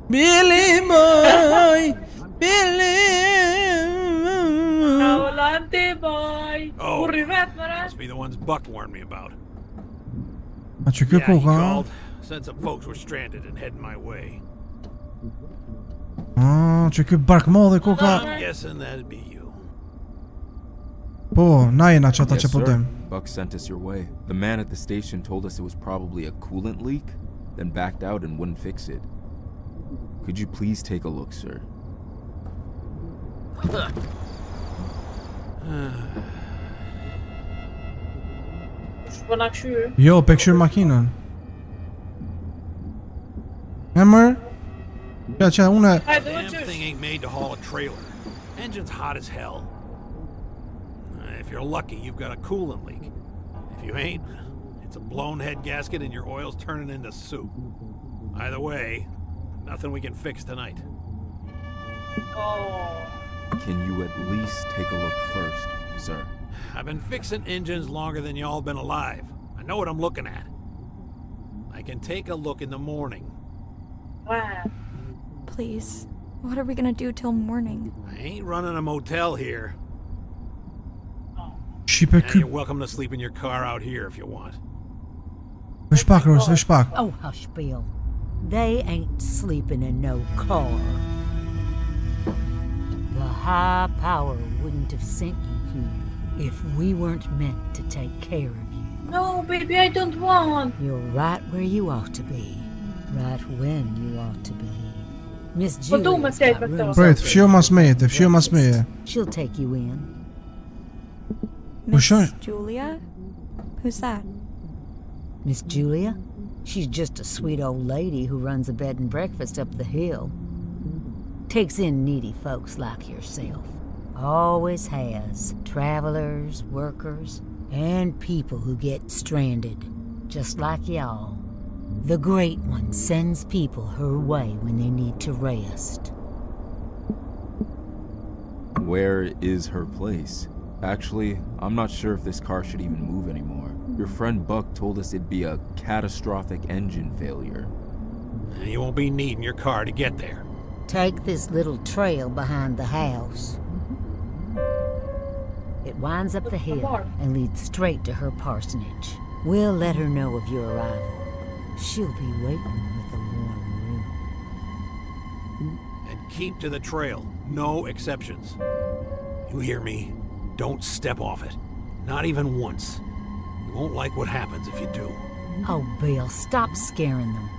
Billy boy! Billy! Volante boy! Kurri vet mëre? Must be the ones Buck warned me about. A që kjo Yeah, he koka? called. Said some folks were stranded and heading my way. Që kjo bark modhe koka? I'm guessing that'd be you. Po, na jena qata Yes, që po sir. dem. Buck sent us your way. The man at the station told us it was probably a coolant leak, then backed out and wouldn't fix it. Could you please take a look, sir? Po na këshyr. Jo, pe këshyr makinën. Emër? Që une... Hajde, Damn qysh. thing ain't made to haul a trailer. Engine's hot as hell. If you're lucky, you've got a coolant leak. If you ain't, it's a blown head gasket and your oil's turning into soup. Either way, nothing we can fix tonight. Oh. Can you at least take a look first, sir? I've been fixing engines longer than y'all been alive. I know what I'm looking at. I can take a look in the morning. Wow. Please, what are we gonna do till morning? I ain't running a motel here. Shqipe And ky... you're welcome to sleep in your car out here if you want. Vish pak, Ros, vish pak. Oh, hush, Bill. They ain't sleeping in no car. high power wouldn't have sent you here if we weren't meant to take care of you. No, baby, I don't want. You're right where you ought to be. Right when you ought to be. Miss Po du me Julia's flet got me këto. rooms Prit, open fshio mas meje, fshio mas meje. She'll take you in. Miss sure. Julia? Who's that? Miss Julia? She's just a sweet old lady who runs a bed and breakfast up the hill. Takes in needy folks like yourself. Always has. Travelers, workers, and people who get stranded. Just like y'all. The Great One sends people her way when they need to rest. Where is her place? Actually, I'm not sure if this car should even move anymore. Your friend Buck told us it'd be a catastrophic engine failure. You won't be needing your car to get there. Take this little trail behind the house. It winds up the hill and leads straight to her parsonage. We'll let her know of your arrival. She'll be waiting with a warm room. And keep to the trail. No exceptions. You hear me? Don't step off it. Not even once. You won't like what happens if you do. Oh, Bill, stop scaring them.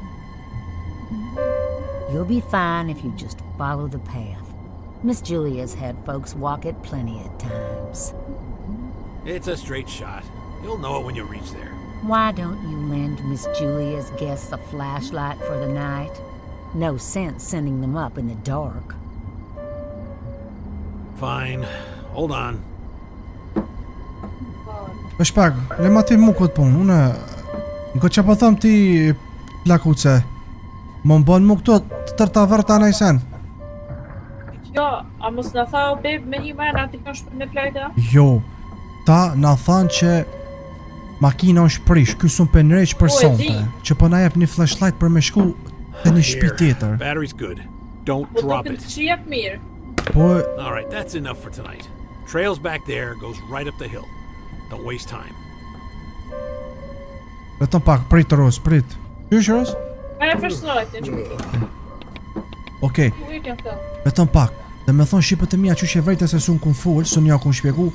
You'll be fine if you just follow the path. Miss Julia's had folks walk it plenty at times. It's a straight shot. You'll know it when you reach there. Why don't you lend Miss Julia's guests a flashlight for the night? No sense sending them up in the dark. Fine. Hold on. Me shpek, le ma ti mu këtë punë, une... Nko që po thëm ti, plakuce. Më mbon mu këto të tërta vërta në isen. Jo, a mos na tha o beb me një mena ti kanë shpër në flajta? Jo, ta na thanë që makina është prish, ky sun për nëreq për Po, e sonte, di. që po na jep një flashlight për me shku të një shtëpi tjetër. Battery's good. Don't Po drop duket it. që jep mirë. Po, All right, that's enough for tonight. Trail's back there, goes right up the hill. Don't waste time. vetëm pak, prit Ros, prit. Qysh Ros? A e flashlightin që këtu. Okej, Ku i kanë thënë? vetëm pak. Dhe me thonë shqipët e mija qysh e vrejtë se sun kun full, sun ja kun shpjegu.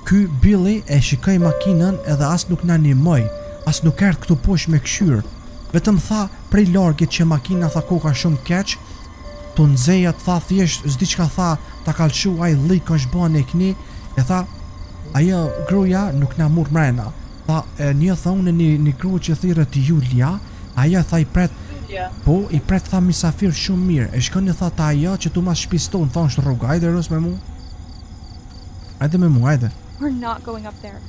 Ky Billy e shikoj makinën edhe as nuk na nimoj, as nuk erdh këtu poshtë me këshyr. Vetëm tha prej largit që makina tha koka shumë keq, të nxeja të tha thjesht, s'di çka tha, ta kalçu ai llik është bën e kni, e tha ajo gruaja nuk na mur mrena. Tha një tha unë një grua që thirret Julia, ajo tha i pret Julia. po i pret tha misafir shumë mirë. E shkon e tha ta ajo që tu mas shpiston, tha është rruga. Hajde Ros me mu. Hajde me mu, hajde. We're not going up there.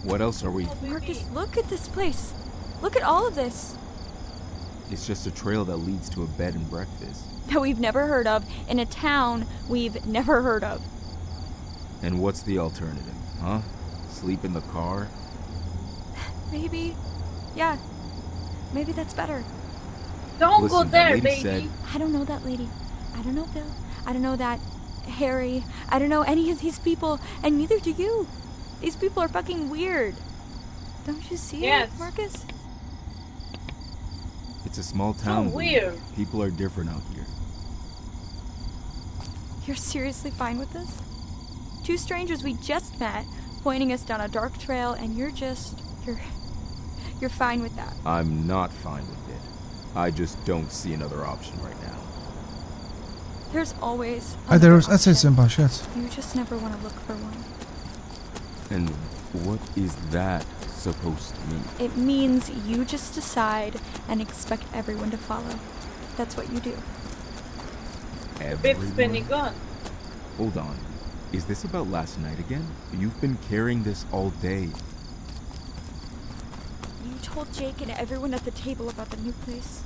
What else are we? Marcus, look at this place. Look at all of this It's just a trail that leads to a bed and breakfast. that we've never heard of in a town we've never heard of. And what's the alternative, huh? Sleep in the car? Maybe, yeah, maybe that's better. Don't go Listen, the there, lady baby. said I don't know that lady. I don't know Bill. I don't know that Harry. I don't know any of these people, and neither do you. These people are fucking weird. Don't you see Yes. it, Marcus? it's a small So town. weird. People are different out here. You're seriously fine with this? Two strangers we just met pointing us down a dark trail, and you're fine with that. I'm not fine with it. I just don't see another option right now. There's always Hajde another Ros, option. bashkët. You just never want to look for one. And what is that supposed to mean? It means you just decide and expect everyone to follow. That's what you do. Beb's been Everyone? gone. Hold on. Is this about last night again? You've been carrying this all day. You told Jake and everyone at the table about the new place.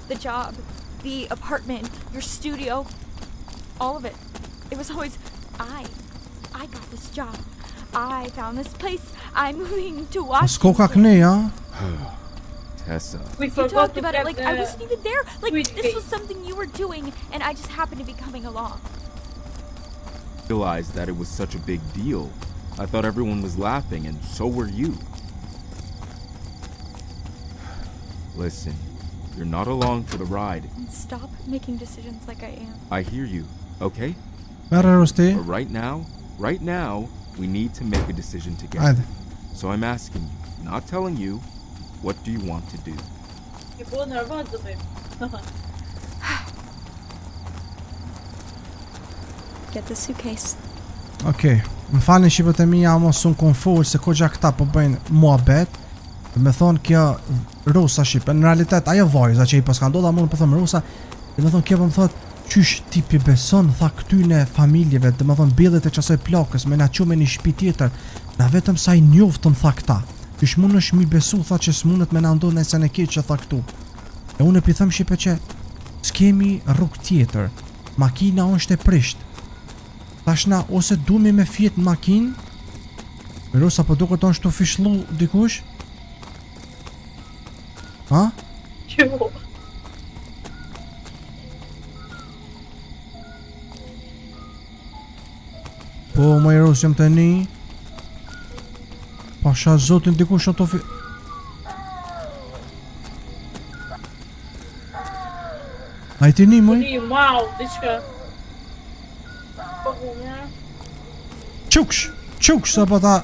The job, the apartment, your studio. All of it. It was always, I got this job. I found this place. I'm moving to Mos koka Washington. kënej, ha? Tessa. We You forgot talked to about it get like the... I wasn't even there. Like sweet this was cake. something you were doing, and I just happened to be coming along. Realized that it was such a big deal. I thought everyone was laughing, and so were you. Listen, you're not along for the ride. And stop making decisions like I am. I hear you, okay? Merë Rosti. But right now, we need to make a decision together. Hajde. So I'm asking you, not telling you, what do you want to do? Ti po nervoz do bëjmë. Get the suitcase. Okej, më falni shqipët e mia, mos unë konfur se koxha këta po bëjnë muhabet. Me thonë kjo Rosa shqipe, në realitet ajo vajza që i pas ka ndodha mund po them Rosa, dhe me thonë kjo po më thot qysh tipi beson tha këtyne familjeve, dhe me thonë billet e qasoj plakës, me na qume një shtëpi tjetër, na vetëm sa i njoftën tha këta. Qysh mund është mi besu tha që s'mundet me na ndodh nëse ne keq që tha këtu. E unë e pi them shqipe që s'kemi rrugë tjetër. Makina është e prisht. Tashna ose duhemi me fjet në makinë. Rosa po duket është të fishullu dikush? Ha? Jo. Po, më i Ros jam të një. Pasha zotin dikush ato A i ti një mëj? Ni wow, diçka. Po gumja. Quksh sa po ta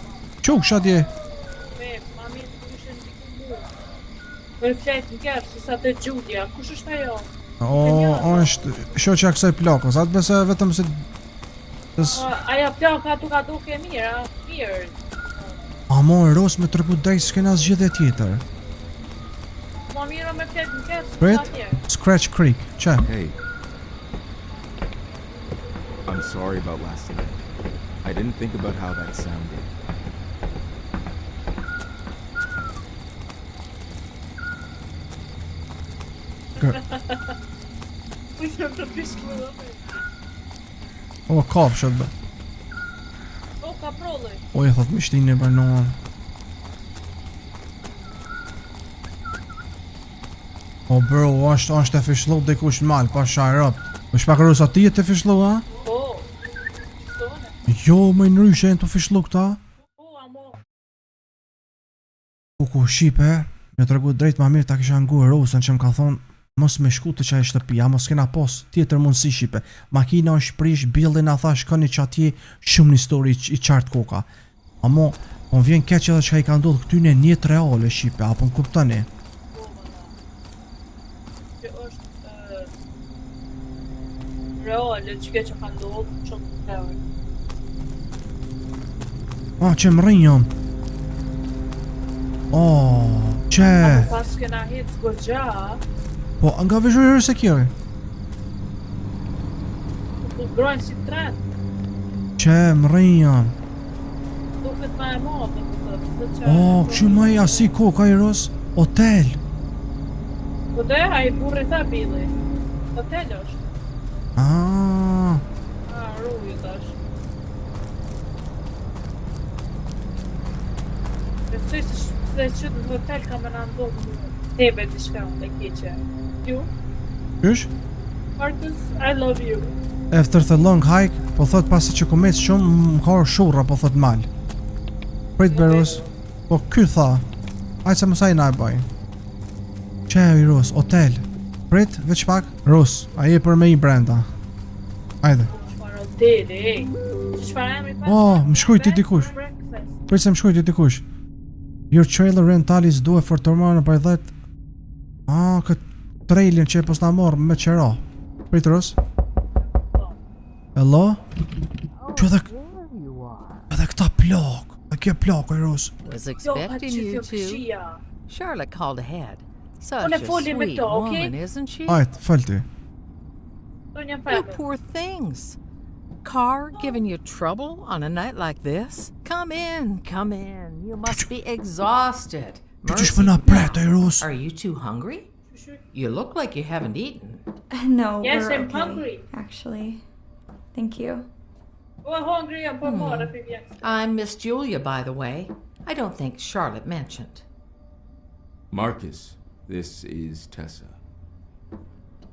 Quksh atje. Me, mami të kështë në diku mu. Për flet në kërë, si sa të gjudja. Kush është ajo? Është shoqja kësaj plakës. Atë besoj vetëm se Aja plaka tu ka duke mirë, mirë. Amo e Ros me tregu drejt s'kena zgjidhje tjetër. Ma mirë me flet në kërë, si sa Brit, mirë. Scratch Creek, që? Hey. I'm sorry about last night. I didn't think about how that sounded. Ujtë të pishkë dhe me. O, kafshët bë. O, ka prolloj. O, e thot mishtin e bërnohan. O, bro, është e fishlu dikush mal, pa shajrop. O, shpak Rosa ti e të fishlu, ha? Po. Shtone. Jo, më në ryshe e të fishlu këta. Po, amo. Ku shqipe, me të regu drejt ma mirë ta kisha ngu Rosën që më ka thonë mos me shku të qaj shtëpia, mos kena pos tjetër mundësi shqipe. Makina është prish, billin a tha shkoni që atje shumë një story i qartë koka. Amo, po më vjen keq edhe që ka i ka ndodhë këtyne njët reale shqipe, apo në kuptani? Që është reale që ke që ka ndodhë, shumë të reale. Që më rinjëm. Që... Apo pas kena hitë zgogja, Po, nga vizhurë se kjo e? po grojnë si tret, Që më rinjëm. duket ma e madhe, po të Që më e asi koka i Ros? Hotel. Po dhe, a i burri tha bili. Hotel është. Rruju tash. Besoj se që në hotel ka me në ndohë tebe t'i shka në keqe. Ju? Qysh? Marcus, I love you. After the long hike, po thot pasi që ku mec shumë, më ka orë shurra, po thot mal. Prit Beros, po ky tha, ajtë se mësaj na e baj. Që e i Ros, hotel. Prit, veç pak, Ros, a je për me i brenda. Ajde. Qfar hoteli, ej. Qfar emri pas? Më shkruaj ti dikush. Prit se më shkruaj ti dikush. Your trailer rental is due for tomorrow by that. Këtë trailin që e pos na morë me qera. Prit Ros. Hello? Që edhe këta plak. Dhe kje plak, e Ros. Was Jo, expecting që you të to. këshia. Charlotte called ahead. Such Unë a e foli me sweet këto, okay? woman, isn't she? Ajt, falti. Do një You febe. poor things. Car giving you trouble on a night like this? Come in, come in. You must be exhausted. Që që shpëna pret, e Ros. Are you too hungry? You look like you haven't eaten. No, Yes, we're I'm okay, hungry. actually. Thank you. O, hungry jam për mora për vjen. I'm Miss Julia, by the way. I don't think Charlotte mentioned. Marcus, this is Tessa.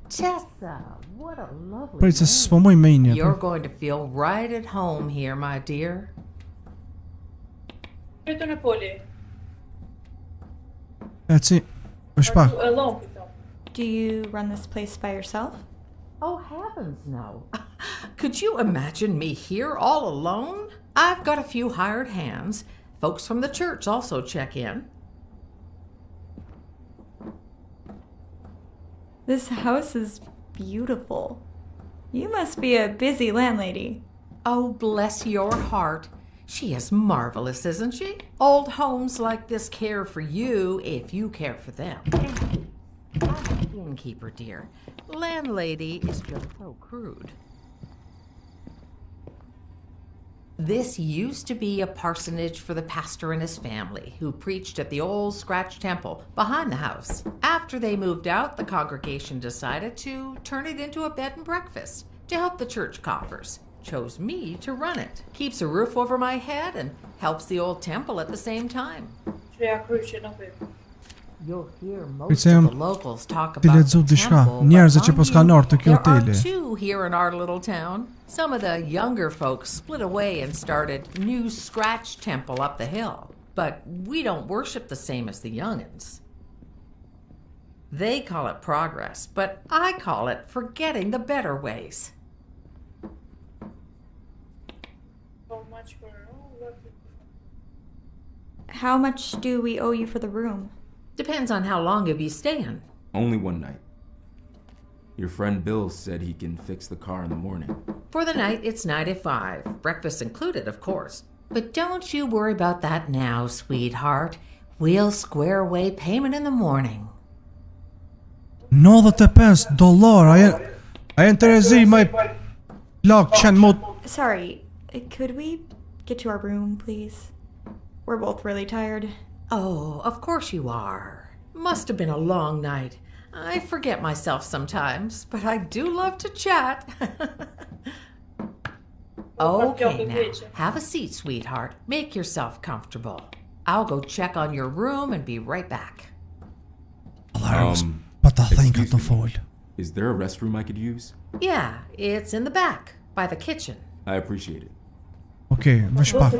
Tessa, what a lovely Prit se name. s'po moj me inje. You're going to feel right at home here, my dear. Kretu në poli. E si, është pak. E lom, pito. Do you run this place by yourself? Oh, heavens, no. Could you imagine me here all alone? I've got a few hired hands. Folks from the church also check in. This house is beautiful. You must be a busy landlady. Oh, bless your heart. She is marvelous, isn't she? Old homes like this care for you if you care for them. I'm an innkeeper, dear. Landlady is just so crude. This used to be a parsonage for the pastor and his family, who preached at the old Scratch Temple behind the house. After they moved out, the congregation decided to turn it into a bed and breakfast to help the church coffers. Chose me to run it. Keeps a roof over my head and helps the old temple at the same time. You'll hear most of the locals talk about the temple, but there are two here in our little town. Some of the younger folks split away and started new Scratch Temple up the hill. But we don't worship the same as the youngins. They call it progress, but I call it forgetting the better ways. How much do we owe you for the room? Depends on how long you'll be staying. Only one night. Your friend Bill said he can fix the car in the morning. For the night, it's $95. Breakfast included, of course. But don't you worry about that now, sweetheart. We'll square away payment in the morning. $95. A jenë Terezi më lak qenë mot. Sorry, could we get to our room, please? We're both really tired. Oh, of course you are. Must have been a long night. I forget myself sometimes, but I do love to chat. Okay, now, have a seat, sweetheart. Make yourself comfortable. I'll go check on your room and be right back. Excuse me. Is there a restroom I could use? Yeah, it's in the back, by the kitchen. I appreciate it. Okay, vesh pak.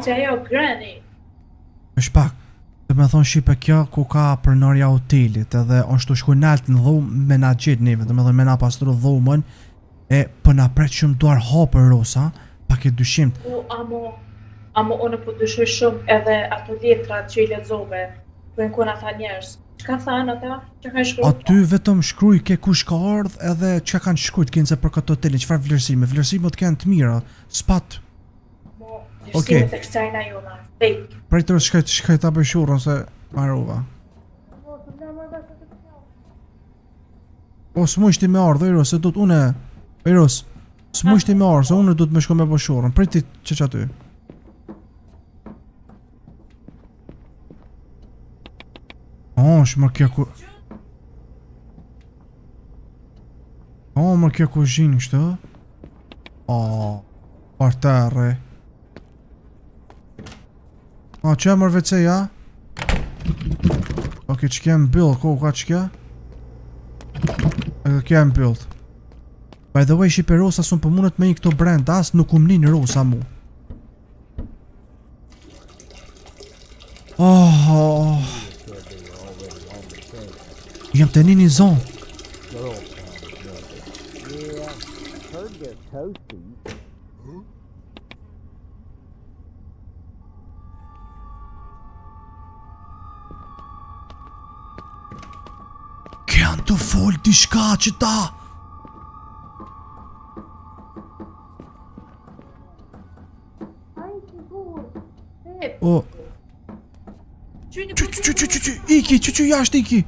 Vesh pak. Dhe me thonë Shqipe kjo ku ka pronarja hotelit edhe është të shku nalt në dhumë me na gjithë neve, dhe me thonë me na pastru dhumën e për na pret shumë duar hapër Rosa, pak e dyshimt. Amo unë po dyshoj shumë edhe ato letrat që I lexove, ku janë ata njerëz. Çka thanë ata? Çka kanë shkruar? Aty vetëm shkruaj ke kush ka ardhur edhe çka kanë shkruajt kinse për këtë hotel, çfarë vlerësime? Vlerësimet kanë të mira, spat. Okej. Prej të shkajt ta bëshurën se marova. O, s'mujshti me ardhë, Eros, se du t'une... Eros, s'mujshti me ardhë, se une du t'me shko me bëshurën. Prej ti që aty. O, shmër kja ku... O, mër kja ku zhinë kështë? O, parterre. A, që e mërë veceja? Ok, që kemë bëllë, ko ka që kja? E ka kemë bëllë. By the way, Shqipe Rosa sun për mundet me I këto brand, as nuk umni në Rosa mu. Oh, jam të një zonë. Kanë të folë t'i shka që ta. O Iki, jashtë iki.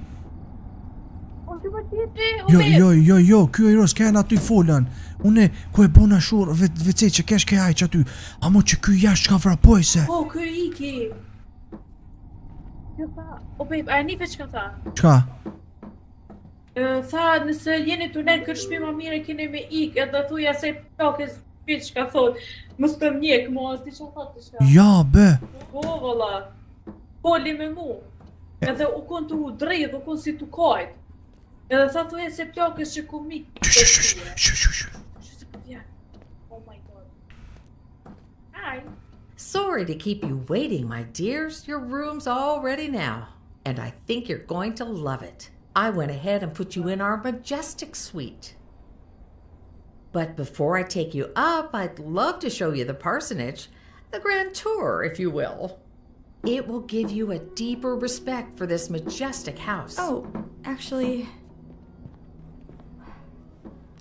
Jo, kjo Eros kanë aty folën. Une, ku e bona shurë, vece që kesh ke hajq aty. Amo që kjo jashtë ka vrapoj se. O, kjo iki. O, babe, a një veç ka tha? Qka? Tha, nëse jeni të nërë kërë shpi ma mire, kene me ikë, edhe thuja se pakës shpit që ka thot, mës të mjek, mo, s'di që thot të shka. Ja, be. Po, vëlla, poli me mu, edhe u kon të u drejt, u kon si të kajt, edhe tha thuja se pakës që ku mikë. Shush. Oh my god. Hi. Sorry to keep you waiting, my dears. Your room's all ready now, and I think you're going to love it. I went ahead and put you in our majestic suite. But before I take you up, I'd love to show you the parsonage, the grand tour, if you will. It will give you a deeper respect for this majestic house. Oh, actually...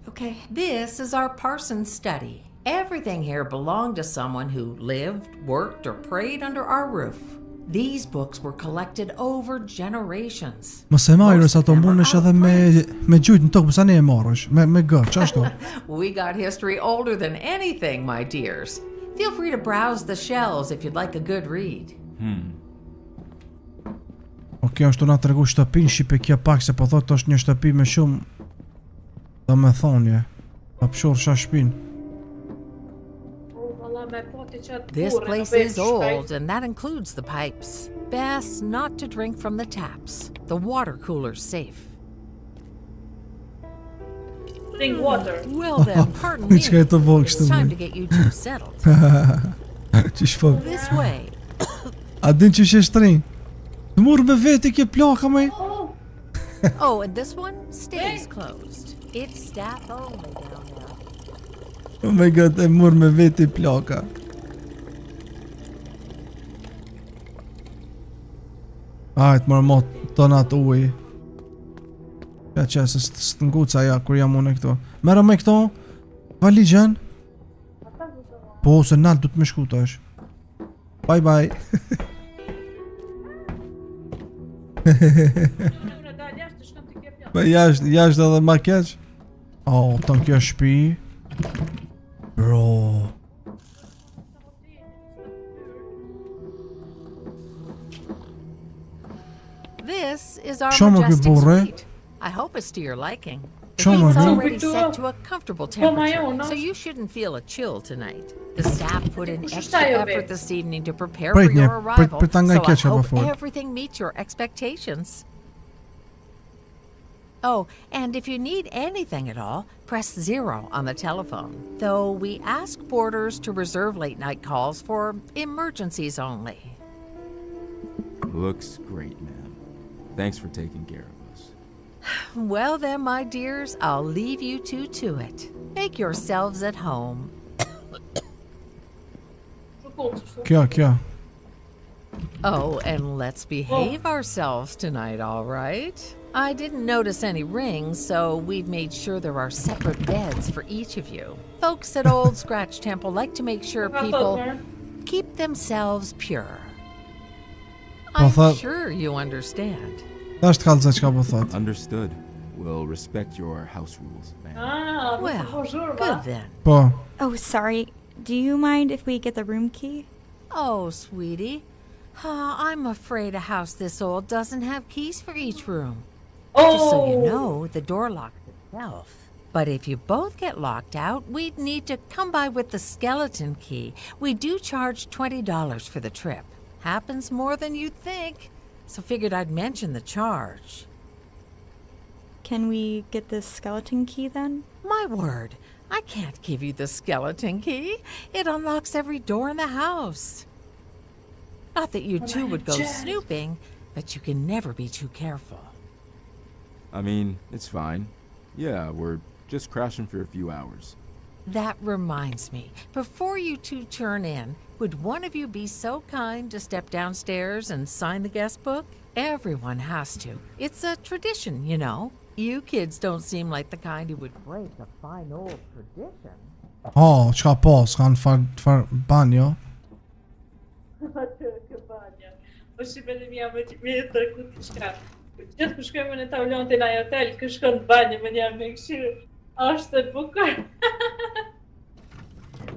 Okay. This is our parson's study. Everything here belonged to someone who lived, worked, or prayed under our roof. These books were collected over generations. Mos e marrësh ato mbunesh edhe me gjujt në tokë, sa ne e marrësh me gë, çashtu. We got history older than anything, my dears. Feel free to browse the shelves if you'd like a good read. Okej, ashtu na tregu shtëpinë, shipe kjo pak se po thotë është një shtëpi me shumë domethënie. Ta pshorrsha shtëpinë. This place is old, and that includes the pipes. Best not to drink from the taps. The water cooler's safe. Drink water. Well then, pardon me. It's time to get you two settled. This way. A din që është shtrin? Të murë me veti kjo plaka me? Oh, and this one stays closed. It's staff only down there. Oh my god, e murë me veti plaka. Ajt, mërë mot, tonat uj. Ja që se së nguca ja, kur jam unë e këto. Merë me këto, valigjen. Po, se nalë du të me shkutash. Bye bye. Jashtë edhe ma keq. Oh, ton kjo shpi. Bro. This is our majestic suite. I hope it's to your liking. It's already set to a comfortable temperature, so you shouldn't feel a chill tonight. The staff put in extra effort this evening to prepare for your arrival, so I hope everything meets your expectations. Oh, and if you need anything at all, press 0 on the telephone. Though we ask boarders to reserve late-night calls for emergencies only. Looks great, ma'am. Thanks for taking care of us. Well then, my dears, I'll leave you two to it. Make yourselves at home. Kya. Oh, and let's behave ourselves tonight, all right? I didn't notice any rings, so we've made sure there are separate beds for each of you. Folks at Old Scratch Temple like to make sure people keep themselves pure. I'm sure you understand. Understood. We'll respect your house rules, ma'am. Well, good then. Oh, sorry. Do you mind if we get the room key? Oh, sweetie. I'm afraid a house this old doesn't have keys for each room. Just so you know, the door locks itself. But if you both get locked out, we'd need to come by with the skeleton key. We do charge $20 for the trip. Happens more than you'd think, so figured I'd mention the charge. Can we get the skeleton key then? My word, I can't give you the skeleton key. It unlocks every door in the house. Not that you two would go snooping, but you can never be too careful. I mean, it's fine. Yeah, we're just crashing for a few hours. That reminds me, before you two turn in, would one of you be so kind to step downstairs and sign the guest book? Everyone has to. It's a tradition, you know. You kids don't seem like the kind who would break a fine old tradition. Oh, çka po, s'kan far banjo. Po shqipe dhe mja me të tërku të shka. Gjithë ku shkojme në tavlon të naj hotel, kë shkon të banjë me një me këshirë. Ashtë të bukur.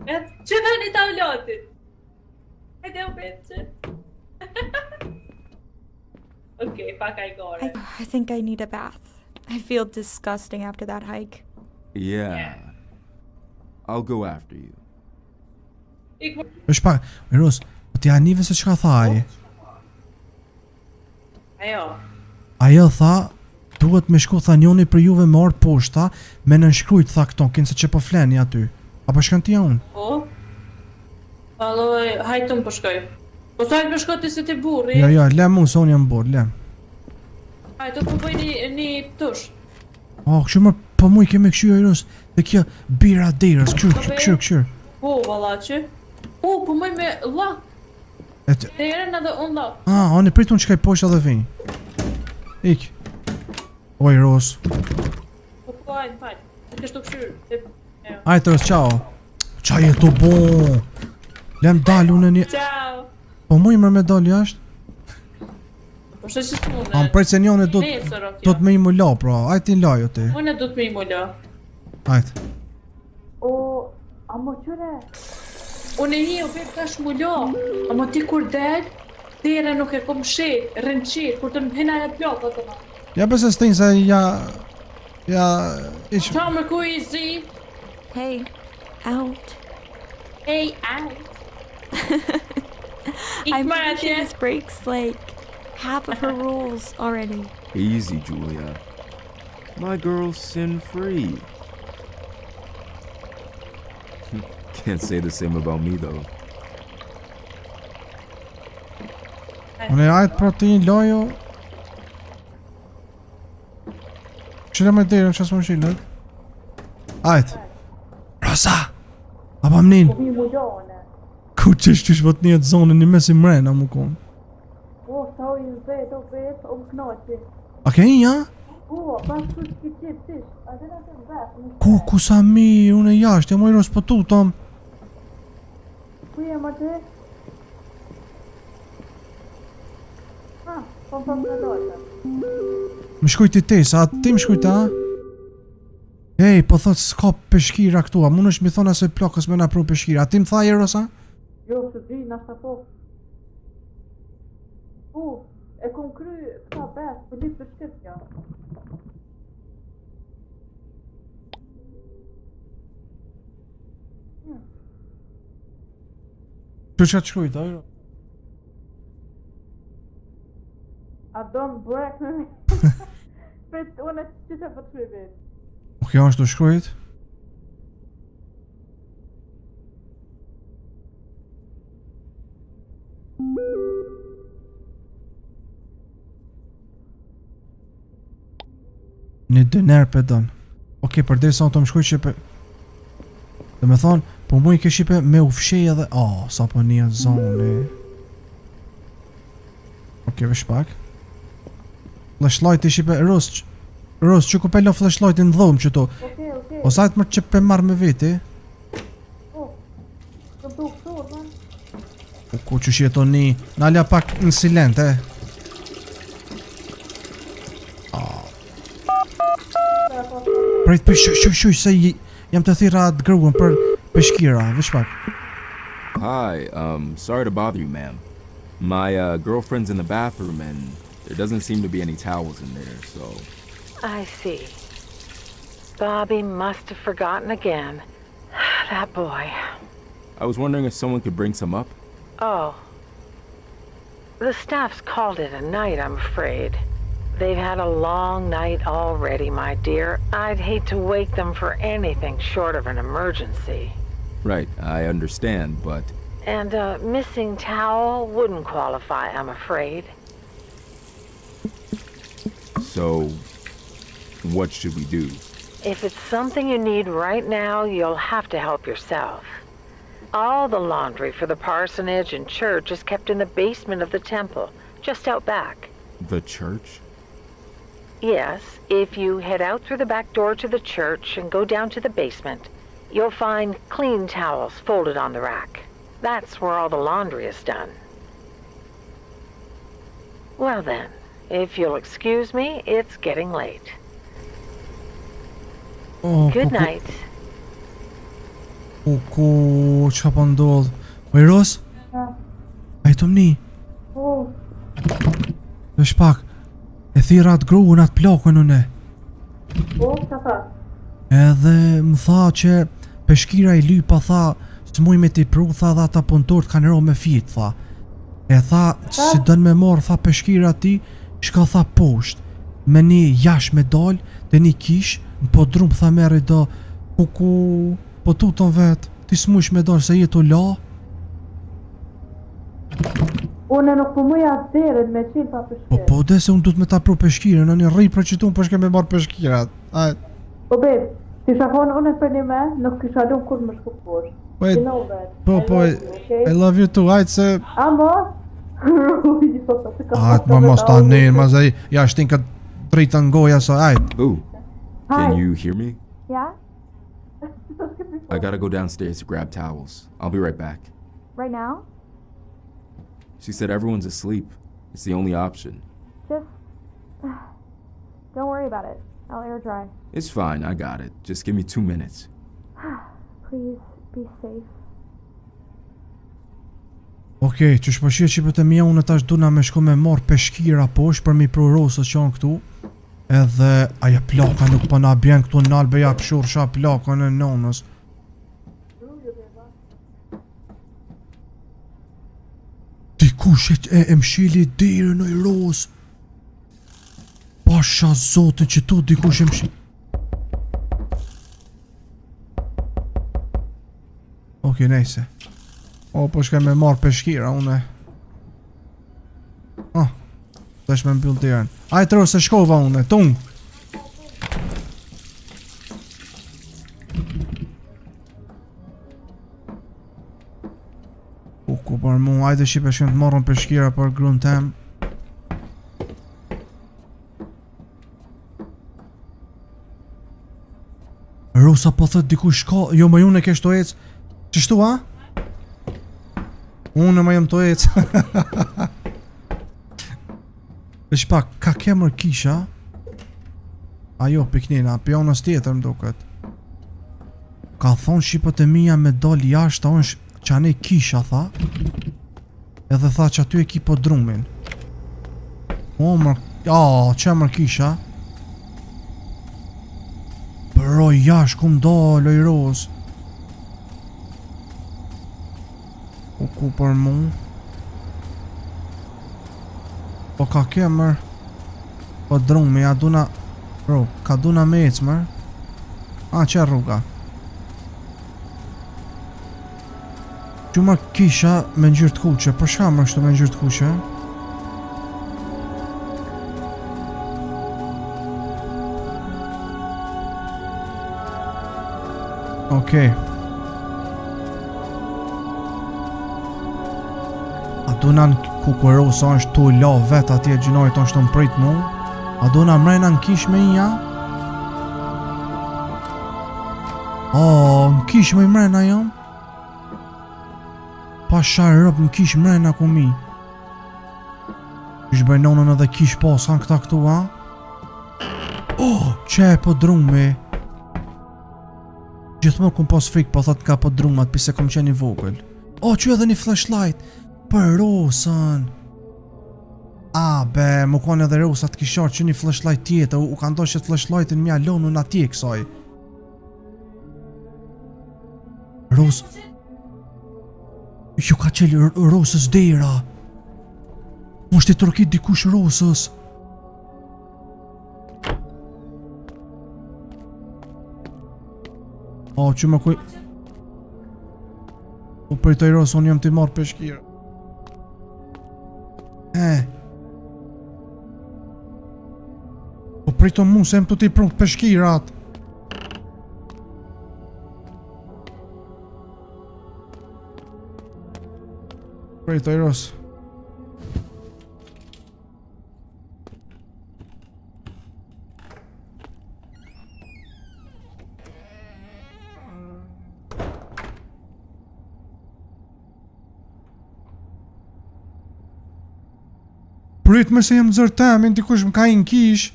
Që dhe një tavlotit? Hajde u betë që. Okay, pak I gore. I think I need a bath. I feel disgusting after that hike. Yeah. I'll go after you. Është pak, Ros, ti anive se çka tha ai? Ajo tha, duhet me shku tha njoni për juve me orë poshta, me nënshkrujt tha këto, kinë se që po fleni aty. Apo shkën tja unë? Po? Alloj, hajtë më përshkoj. Po sa hajtë përshkoj të se ti burri? Ja, le mu, se unë jam burë, le. Hajtë, të përbëj një tush. Oh, kështu më po muj keme këshyra i rës, dhe kjo bira derës, këshyr. Po, valla që. Po muj me la. Derën edhe unë la. Anë prit unë qkaj poshtë edhe vinj. Ik. Oj, Ros. Po, fajn. Në kështu këshyr. Ajtë, Ros, qao. Qaj e të bon. Lem dal unë një... Ciao. Po muj mërë me dal jashtë? Po shtë që të mune. Më prej se njone do të me i mulla, pra. Ajtë ti lajo ti. Unë do të me i mulla. Ajtë. A më qëre? Unë e një o bebë tash mulla. A më ti kur del, tere nuk e kom shet, rënqit, kur të më hina e plak atë ma. Ja pëse s'tin se ja... Qa më ku i zi? Hey, out. Hey, out. I'm pretty sure this breaks like half of her rules already. Easy, Julia. My girl's sin-free. Can't say the same about me, though. Unë e ajtë pra ti lojo. Qile me derën që asë më shilët. Ajtë. Rosa! Aba mnin. Ku qysh vët një të zonën një mesi mrena më konë. Sa u i zet, o vet, o më knoqi. A ke një, ja? Pas ku s'ki qip tish. A dhe në të vet. Ku sa mirë, unë e jashtë, e mojë rosë pëtu, Tom. Ku jem atë? Po më dojtë. Më shkujti ti, sa ti më shkujta, a? Ej, po thot s'ka peshkira këtu, a mund është mi thonë asoj plakës me na pru peshkira. A ti më thaje, Rosa? Jo, së di, nashta po. E kom kry këta bes, për litë për shkitja. Që që të shkujta, ojro? A don't break me. Prit, unë e që që për të shkujt. O kjo është të shkujt? Një dëner për dënë. Oke, për dhe sa të më shkuj që për... Dhe me thonë, po mu i ke shipe me ufshej edhe... sa po një zoni... Oke, vesh pak. Flashlight i shipe... Ros, që ku pello flashlight i në dhomë që to? O sajtë më që pe marrë me veti? O ku që shjeto një... Nalja pak në silent, Prejt për shush se jam të thira atë gruën për peshkira, vish pak. Hi, sorry to bother you, ma'am. My girlfriend's in the bathroom and there doesn't seem to be any towels in there, so... I see. Bobby must have forgotten again. That boy. I was wondering if someone could bring some up. Oh. The staff's called it a night, I'm afraid. They've had a long night already, my dear. I'd hate to wake them for anything short of an emergency. Right, I understand, but... And a missing towel wouldn't qualify, I'm afraid. So, what should we do? If it's something you need right now, you'll have to help yourself. All the laundry for the parsonage and church is kept in the basement of the temple, just out back. The church? Yes, if you head out through the back door to the church and go down to the basement, you'll find clean towels folded on the rack. That's where all the laundry is done. Well then, if you'll excuse me, it's getting late. Good night. Qa po ndodh? Oj, Ros? Aj të mni? Vesh pak, e thira atë gruën atë plakën une. Edhe më tha që peshkira i lypa, tha, së muj me t'i pru, tha, dhe ata punëtor t'kanë ro me fit, tha. E tha, si dënë me morë, tha, peshkira ti, shka tha poshtë, me një jash me dal, dhe një kish, në podrum, tha, meri do, po tutën vetë, ti s'mush me dal se jetu la. Unë nuk po muja dherën me qilë pa peshkirë. Po dhe se unë du të me ta pru peshkirë, në një rri për që tu më përshke me marë peshkirat. Po babe, ti shafon unë për një me, nuk kisha du kur më shku poshtë. You know that. Po, I love you too, hajtë se... Amo? Hajtë, ma mos ta nejnë, ma zaj, ja shtin këtë dritë në goja, so hajtë. Ooh, can you hear me? Yeah? I gotta go downstairs to grab towels. I'll be right back. Right now? She said everyone's asleep. It's the only option. Just... don't worry about it. I'll air dry. It's fine, I got it. Just give me 2 minutes. Please, be safe. Okej, që shpëshirë që për të mija unë tash duna me shko me marrë peshkira poshtë për mi prorosës që janë këtu. Edhe aja plaka nuk pa na bjen këtu në albe ja pëshur sha plaka në nonës. Dikush e mshili dire në i rozë. Pasha zotin që tu dikush e mshili. Okej, nejse. O, po shkaj me marrë peshkira, une. Tash me mbyll dirën. Ajtë ro se shkova une, tung! Ku për mu, ajde shipe shkëm të marrën peshkira për grun tem. Rosa po thët dikush shka, jo më june kesh të ecë. Qështu, a? Unë më jem të ecë. Vesh pak, ka kemër kisha? Ajo, piknina, pionës tjetër më duket. Ka thonë shqipët e mija me dal jashtë, ta unë që anej kisha, tha. Edhe tha që aty e ki po drumin. O, që mër kisha? Pero jashtë kum dalë i rozë. O ku për mu? Po ka kemër. Po drumi, a duna... Bro, ka duna me ecmër. A, që rruga? Që më kisha me ngjyrë të kuqe, për shka më kështu me ngjyrë të kuqe? Okej. A duna në kukurosa është tu la vet atje gjinojt është të më prit mu? A duna mrejna në kish me ija? Në kish me i mrejna jam? Pa sharë rëp në kish mrejna ku mi. Ish bëjnonën edhe kish pasan këta këtu, a? Që e po drumi? Gjithmonë kum pas frik po thot ka po drumat pise kom qeni vogël. Që edhe një flashlight për Rosën. Be, më konë edhe Rosa të kisharë që një flashlight tjetë, u ka ndosh që flashlightin mja lonu në atje kësaj. Rosë... Jo ka qeli Rosës dera. Më shte të rëkit dikush Rosës. Që më kuj... Po për të i Rosë, unë jam të i marrë peshkira. Po për të mu, se jem të t'i prunë peshkirat. Për të i Rosë. Prit me se jem zërë temin, dikush më ka i në kish.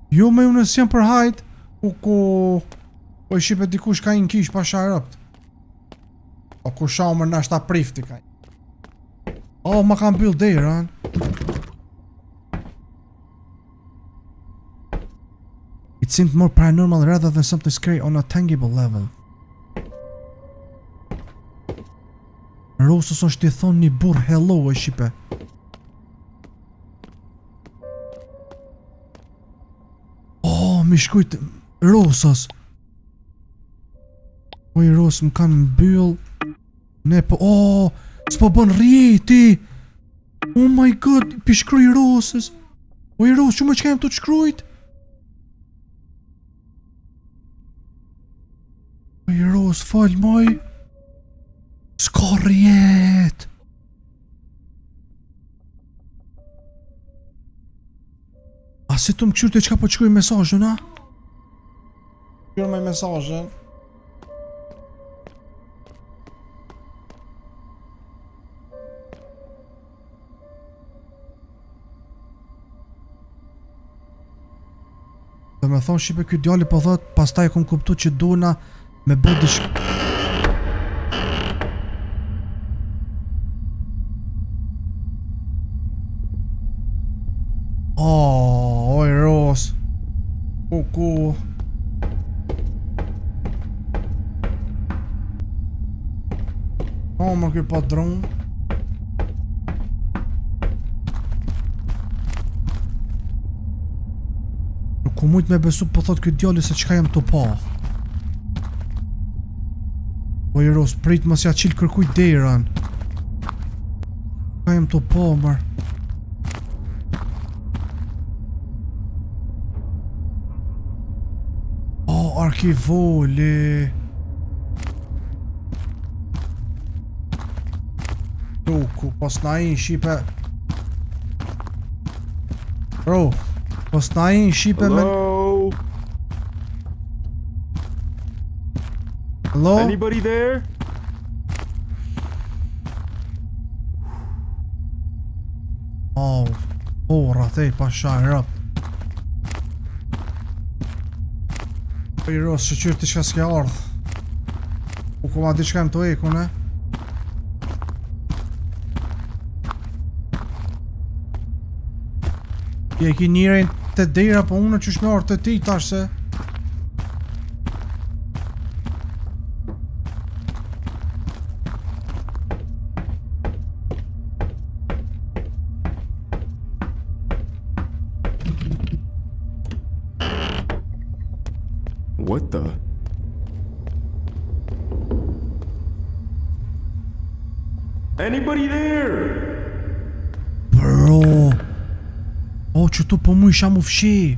Jo me unë s'jem për hajt. Po i shqipe dikush ka i në kish pa sharëpt. Po ku shamër në ashta prifti ka i. Ma kam byll deran. It seemed more paranormal rather than something scary on a tangible level. Rosës është t'i thonë një burr hello e shqipe. Mi shkujt Rosës. I Rosë më kanë mbyll. Ne po... s'po bën rjeti. Oh my god, pi shkruj Rosës. I Rosë, që më që kem të të shkrujt? Ros, fal moj. S'ka rjet. A si të më këshyrë të qka po të shkruaj mesazhin, a? Këshyrë me mesazhin. Dhe me thonë shipe kjo djali po thot, pastaj kom kuptu që duna me bë dish... Oj Ros. Ku. Më kjo padron. Nuk ku mujt me besu po thot kjo djali se qka jam të pa. Oj Ros, prit mos ja qil kërkuj deran. Qka jam të pa, mër. Arkivoli. Ku pos na i shipe. Bro, pos na i shipe me... Hello? Anybody there? Porra, tej pasha rap. I Ros, që qyrë t'i shka s'ke ardh. Ku ma di qka më të eku, ne? Je ki njërin të dera, po unë që shme ardh të ti tash se. What the? Anybody there? Bro. Që tu po mu isha mu fshi.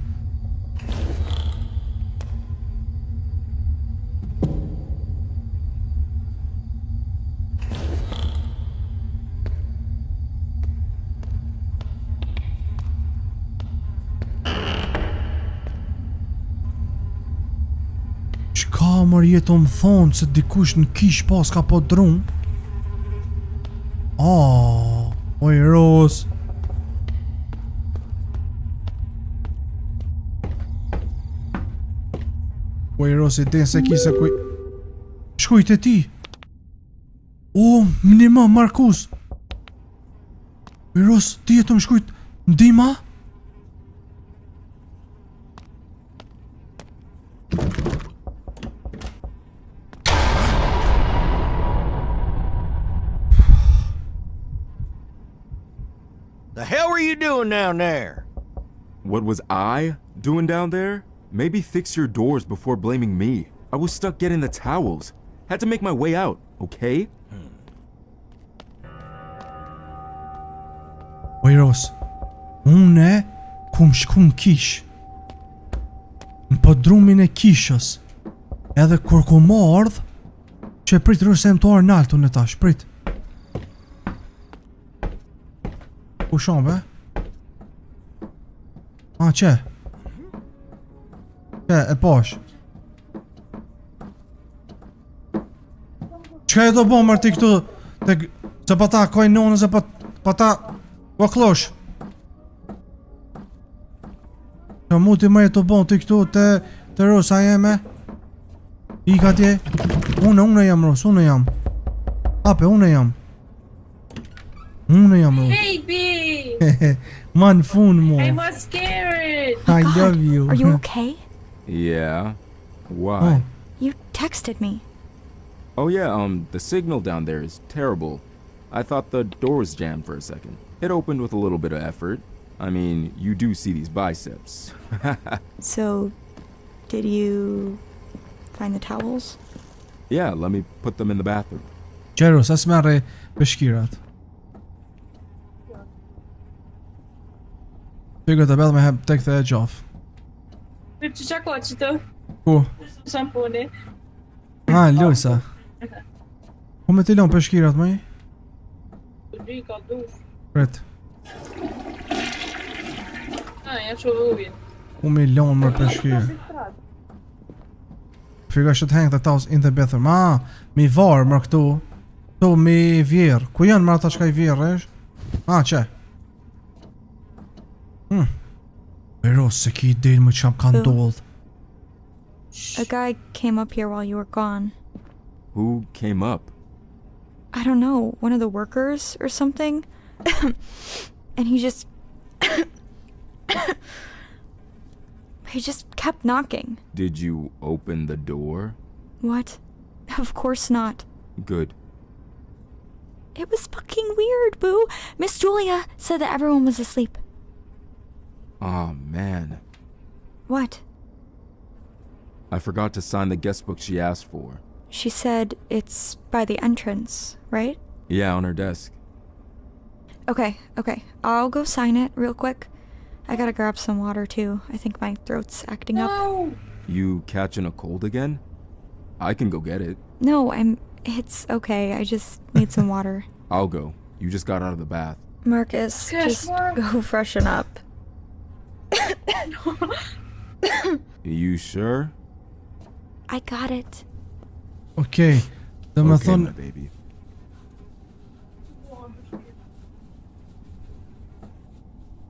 Mër jetë më thonë se dikush në kish pas ka po drun. Oj Ros. Oj Ros, i den se ki se kuj... Shkujt e ti. Minima Markus. Oj Ros, ti jetë më shkujt ndima? The hell were you doing down there? What was I doing down there? Maybe fix your doors before blaming me. I was stuck getting the towels. Had to make my way out, okay? Oj Ros, unë kum shku në kish. Në podrumin e kishës. Edhe kur ku më ardh, që e prit rëse më të arë naltë unë e tash, prit. Ku shombe? Që? Që, e pash? Qka e do bo mërë ti këtu? Se pa ta koj nonë, se pa ta po klosh. Që mu ti më e të bo ti këtu të Rosa jeme? I ka tje? Une jam Ros, une jam. Ape, une jam. Une jam Ros. Baby! Man fun mo. I was scared! I love you. Are you okay? Yeah. Why? You texted me. Oh yeah, the signal down there is terrible. I thought the door was jammed for a second. It opened with a little bit of effort. I mean, you do see these biceps. So, did you find the towels? Yeah, let me put them in the bathroom. Qeros, as merre peshkirat. Figo të bellë me heb tek the edge off. Që qa ko që të? Ku? Shamponi. Luisa. Ku me t'i lon peshkirat, mëj? Di ka dush. Pret. Ja që ujin. Ku me lon më peshkirë? Fika should hang the towels in the bathroom. Mi varë më këtu. Këtu mi vjerë. Ku janë më ata që ka I vjerë, esh? Që? Pero se ki del më që ka ndodh. A guy came up here while you were gone. Who came up? I don't know, one of the workers or something? And he just... he just kept knocking. Did you open the door? What? Of course not. Good. It was fucking weird, boo. Miss Julia said that everyone was asleep. Aw, man. What? I forgot to sign the guest book she asked for. She said it's by the entrance, right? Yeah, on her desk. Okay. I'll go sign it real quick. I gotta grab some water too. I think my throat's acting up. You catching a cold again? I can go get it. No, it's okay. I just need some water. I'll go. You just got out of the bath. Marcus, just go freshen up. You sure? I got it. Okay. Dhe më Okay, thonë, my baby.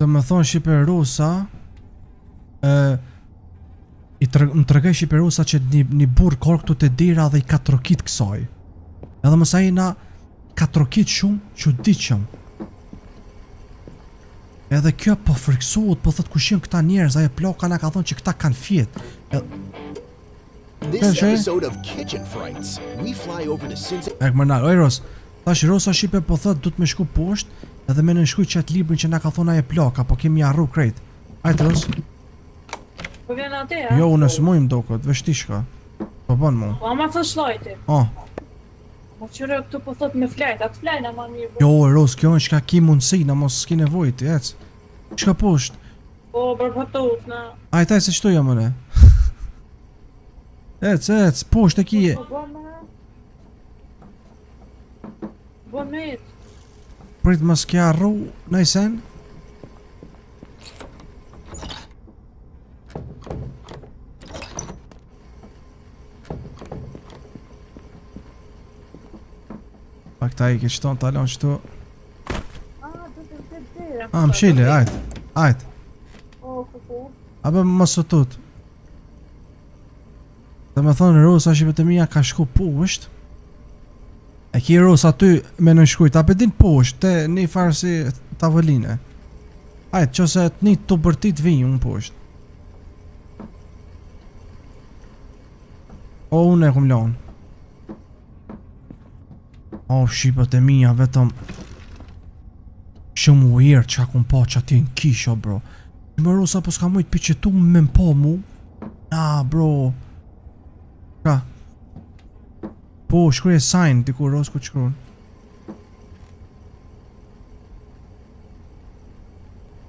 Shqipe Rusa më tregoj Shqipe Rusa që një burr korë këtu te dera dhe I ka trokit kësaj. Edhe mësa I na ka trokit shumë çuditshëm. Edhe kjo po friksohet, po thot kush janë këta njerëz, ajo ploka na ka thonë që këta kanë fjet. This episode of Kitchen Frights, we fly over to Cincinnati. Ekmërnal, oj Ros, tash Rosa Shqipe po thot du të me shku poshtë edhe me nënshkuj qatë librin që na ka thonë ajo ploka, po kemi arru krejt. Ajtë Ros. Po vjen atë, Jo, unë s'mojmë dokot, veç ti shka. Po bën mu. Po ama flashlighti. Mo qyre këtu po thot me flajt, atë flajna ma mirë. Jo, Ros, kjo është ka ki mundësi, na mos s'ki nevojë ti, ec. Çka poshtë? Po, bërbatot, na. Ajtaj se qëtu jam mëne. Ec, poshtë e kije. Bo me jetë. Prit mos kja arru, najsen. Pak ta I ke qëton talon qëtu. Më shile, ajt. A bë mos së tut. Dhe me thonë Rosa Shqipe të mija ka shku poshtë. E ki Rosa aty me nënshkujt, a bedin poshtë, te një farë si tavoline. Ajt, që se të një të bërtit vinjë unë poshtë. O, unë e kum lanë. O, Shqipët e mija, vetëm shumë ujerë që akum pa që ati në kisha, bro. Më Rosa po s'ka mujtë piqetu me m'pa mu. Na, bro. Ka? Po, shkruje sign, diku Ros ku shkruan.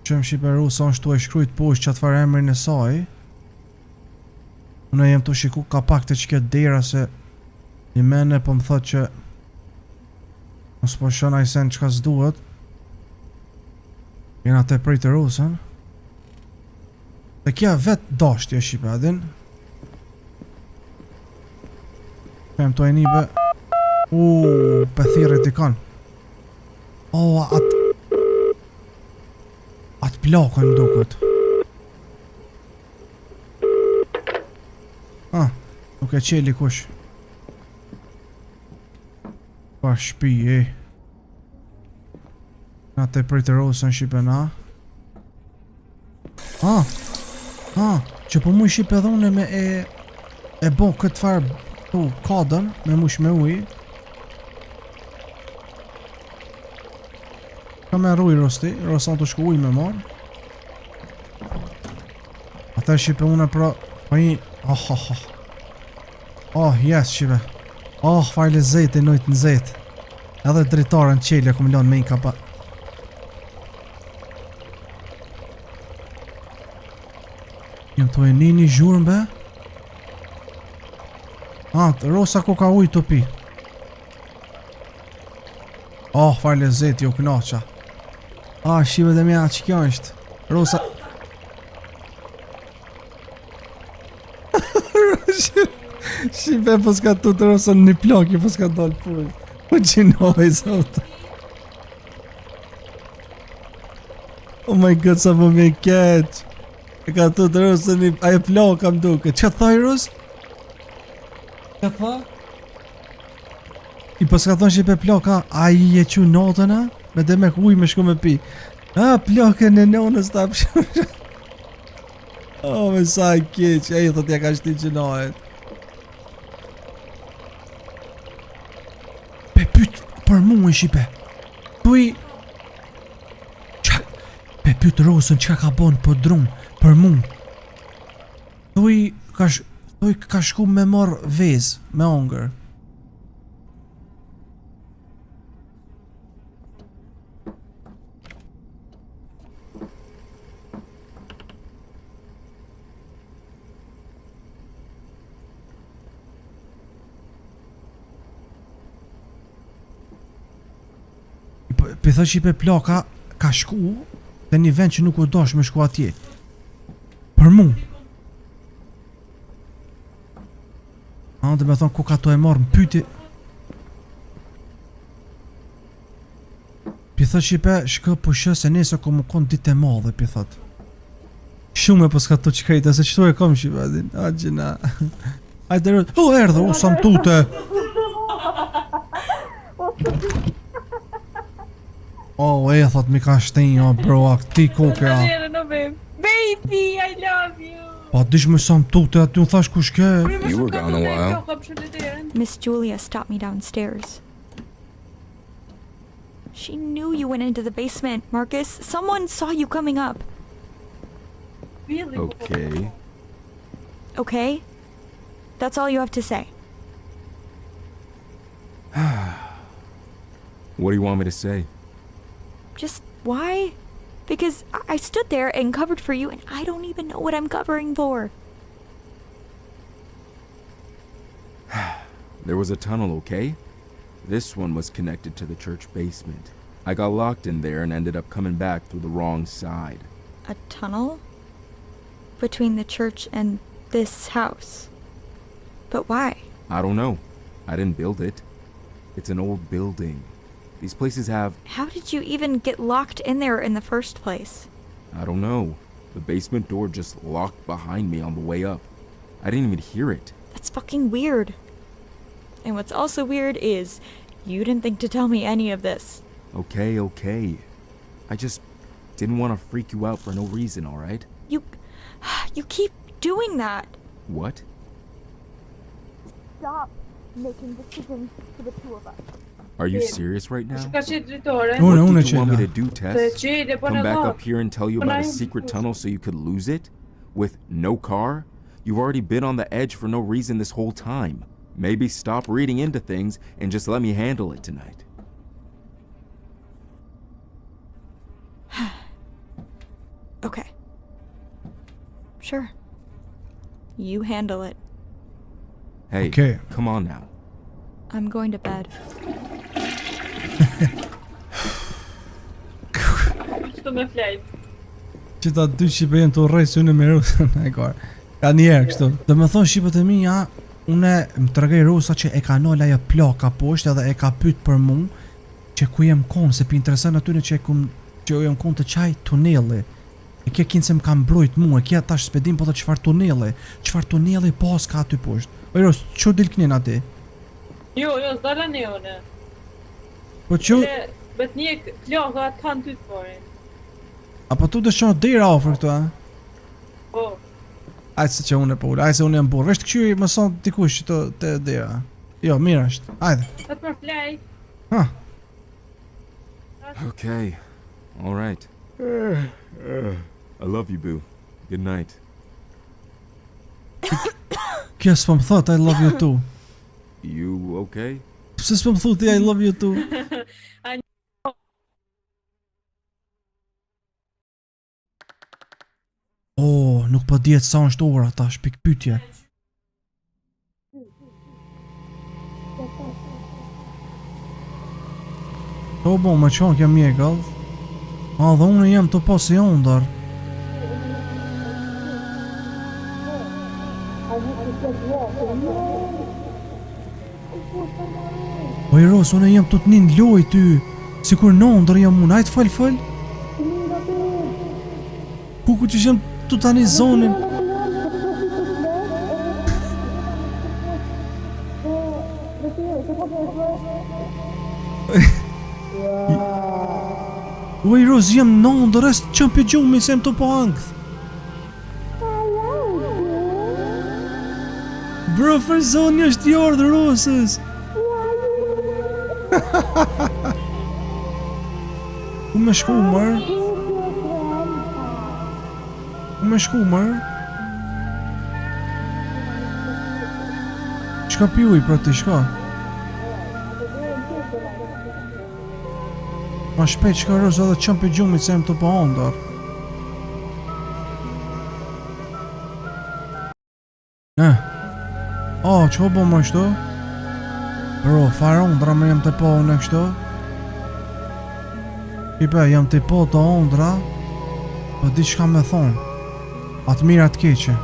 Qëm Shqipe Rosa është tu e shkrujt poshtë që atëfar emrin e saj. Unë jem të shiku ka pak të që këtë dera se një mene po më thot që mos po shona I sen qka s'duhet. Jena te prej të Rosën. Dhe kja vetë dashtje Shqipe adin. Pem të e nibe. Pëthiret I kanë. Atë plakën më duket. Nuk e qeli kush. Pa shpi Na te prej të Rosën Shqipe na. Që po mu Shqipe edhe une me e bo këtë farë kodën me mush me uj. Ka me rruj Rosti, Rosan të shku uj me marë. Ata Shqipe une pra i... yes Shqipe. Farle zete nojt në zete. Edhe dritarën qelja ku milon me I ka pa. Jem të e një zhurën be. Rosa koka ujë të pi. Oh, farë lezeti, o kënaqa. Shive dhe mja, që kjo është? Rosa... Shive, po s'ka tu të Rosa në një plaki, po s'ka dalë pull. Po gjinoj, zotë. Oh my god, sa po me keq. E ka tu të Rosa një... Aje plaka më duke. Që thaj, Ros? Që tha? I po s'ka thonë Shive plaka, a i e që notën, a? Me dhe me kuj me shku me pi. Plakën e nonës ta pëshur. Me sa i keq, e i thot ja ka shti që nohet. Pe pyt për mu e Shipe. Tuj... Pe pyt Rosën që ka bon për drum, për mu. Tuj ka shku me mor vez, me ongër. Për thë Shipe plaka ka shku dhe një vend që nuk u dosh me shku atje. Për mu. Dhe me thonë ku ka to e marrë më pyti. Për thë Shipe shkë pushë se nese ko më konë ditë e madhe për thët. Shume po s'ka to që krejtë, se qëto e kom Shipe adin. Gjina. Ajde rrët, erdhe, sa më tute. E thot mi ka shtenja, bro, ti kokera. Baby, I love you. Pa dish me sa më tute, aty unë thash kush ke. You were gone a while. Miss Julia stopped me downstairs. She knew you went into the basement, Marcus. Someone saw you coming up. Really? Okay. Okay? That's all you have to say. What do you want me to say? Just why? Because I stood there and covered for you and I don't even know what I'm covering for. There was a tunnel, okay? This one was connected to the church basement. I got locked in there and ended up coming back through the wrong side. A tunnel? Between the church and this house? But why? I don't know. I didn't build it. It's an old building. These places have... How did you even get locked in there in the first place? I don't know. The basement door just locked behind me on the way up. I didn't even hear it. That's fucking weird. And what's also weird is you didn't think to tell me any of this. Okay. I just didn't want to freak you out for no reason, alright? You keep doing that. What? Stop making decisions for the two of us. Are you serious right now? Shka qe dritore. What did you want me to do, Tess? Se qe, po Come në back got. up here and tell you about a secret tunnel so you could lose it? With no car? You've already been on the edge for no reason this whole time. Maybe stop reading into things and just let me handle it tonight. Okay. Sure. You handle it. Hey, Okay. come on now. I'm going to bed. Shtu me flajt. Që ta dy Shqipe jenë të rrej së unë me Rusën. Ka njerë kështu. Dhe me thonë Shqipët e mija, une më të regej Rusa që e ka nolla ajo plaka poshtë edhe e ka pyet për mu që ku jem konë, se pi interesan atyre që jem konë të qaj tuneli. E kje kinë se më kam mbrojt mu, e kje tash spedim po të qfar tuneli pas ka aty poshtë. O Ros, që dil kënin ati? Jo, s'dala ne une. Po që... Bet një kljoka të kanë ty të porin. Apo tu dëshon dera ofër këtu, a? Po. Ajtë se që unë e po ullë, ajtë se unë e më burë. Vesh të këqyri më son dikush që të dera. Jo, mirë është. Ajde. Të për flaj. Ha. Okay. All right. I love you, boo. Good night. Kjo s'po më thot I love you too. You okay? Pse s'po më thot ti I love you too? Nuk po dihet sa është ora tash, pikë pyetje. O bo, me qonë kja mjekall. A, dhe unë jem të pasi ondër. O i Ros, unë jem të të njën loj ty. Si kur në ondër jam unë, ajtë fal. Ku që shem të tani zonin. O i Ros, jem në ondër, est qëm për gjumi se jem të po angth. Bro, për zoni është i ardhë Rosës. U me shku mërë. Shka piuj pra ti, shka? Ma shpejt shka Rosë edhe qëm për gjumit se jem të po ondër. Që ho bo më shto? Bro, farë ondra me jem të po unë e kështo? Ipe, jem të po të ondra, po di qka me thonë. Atë mirë atë keqe.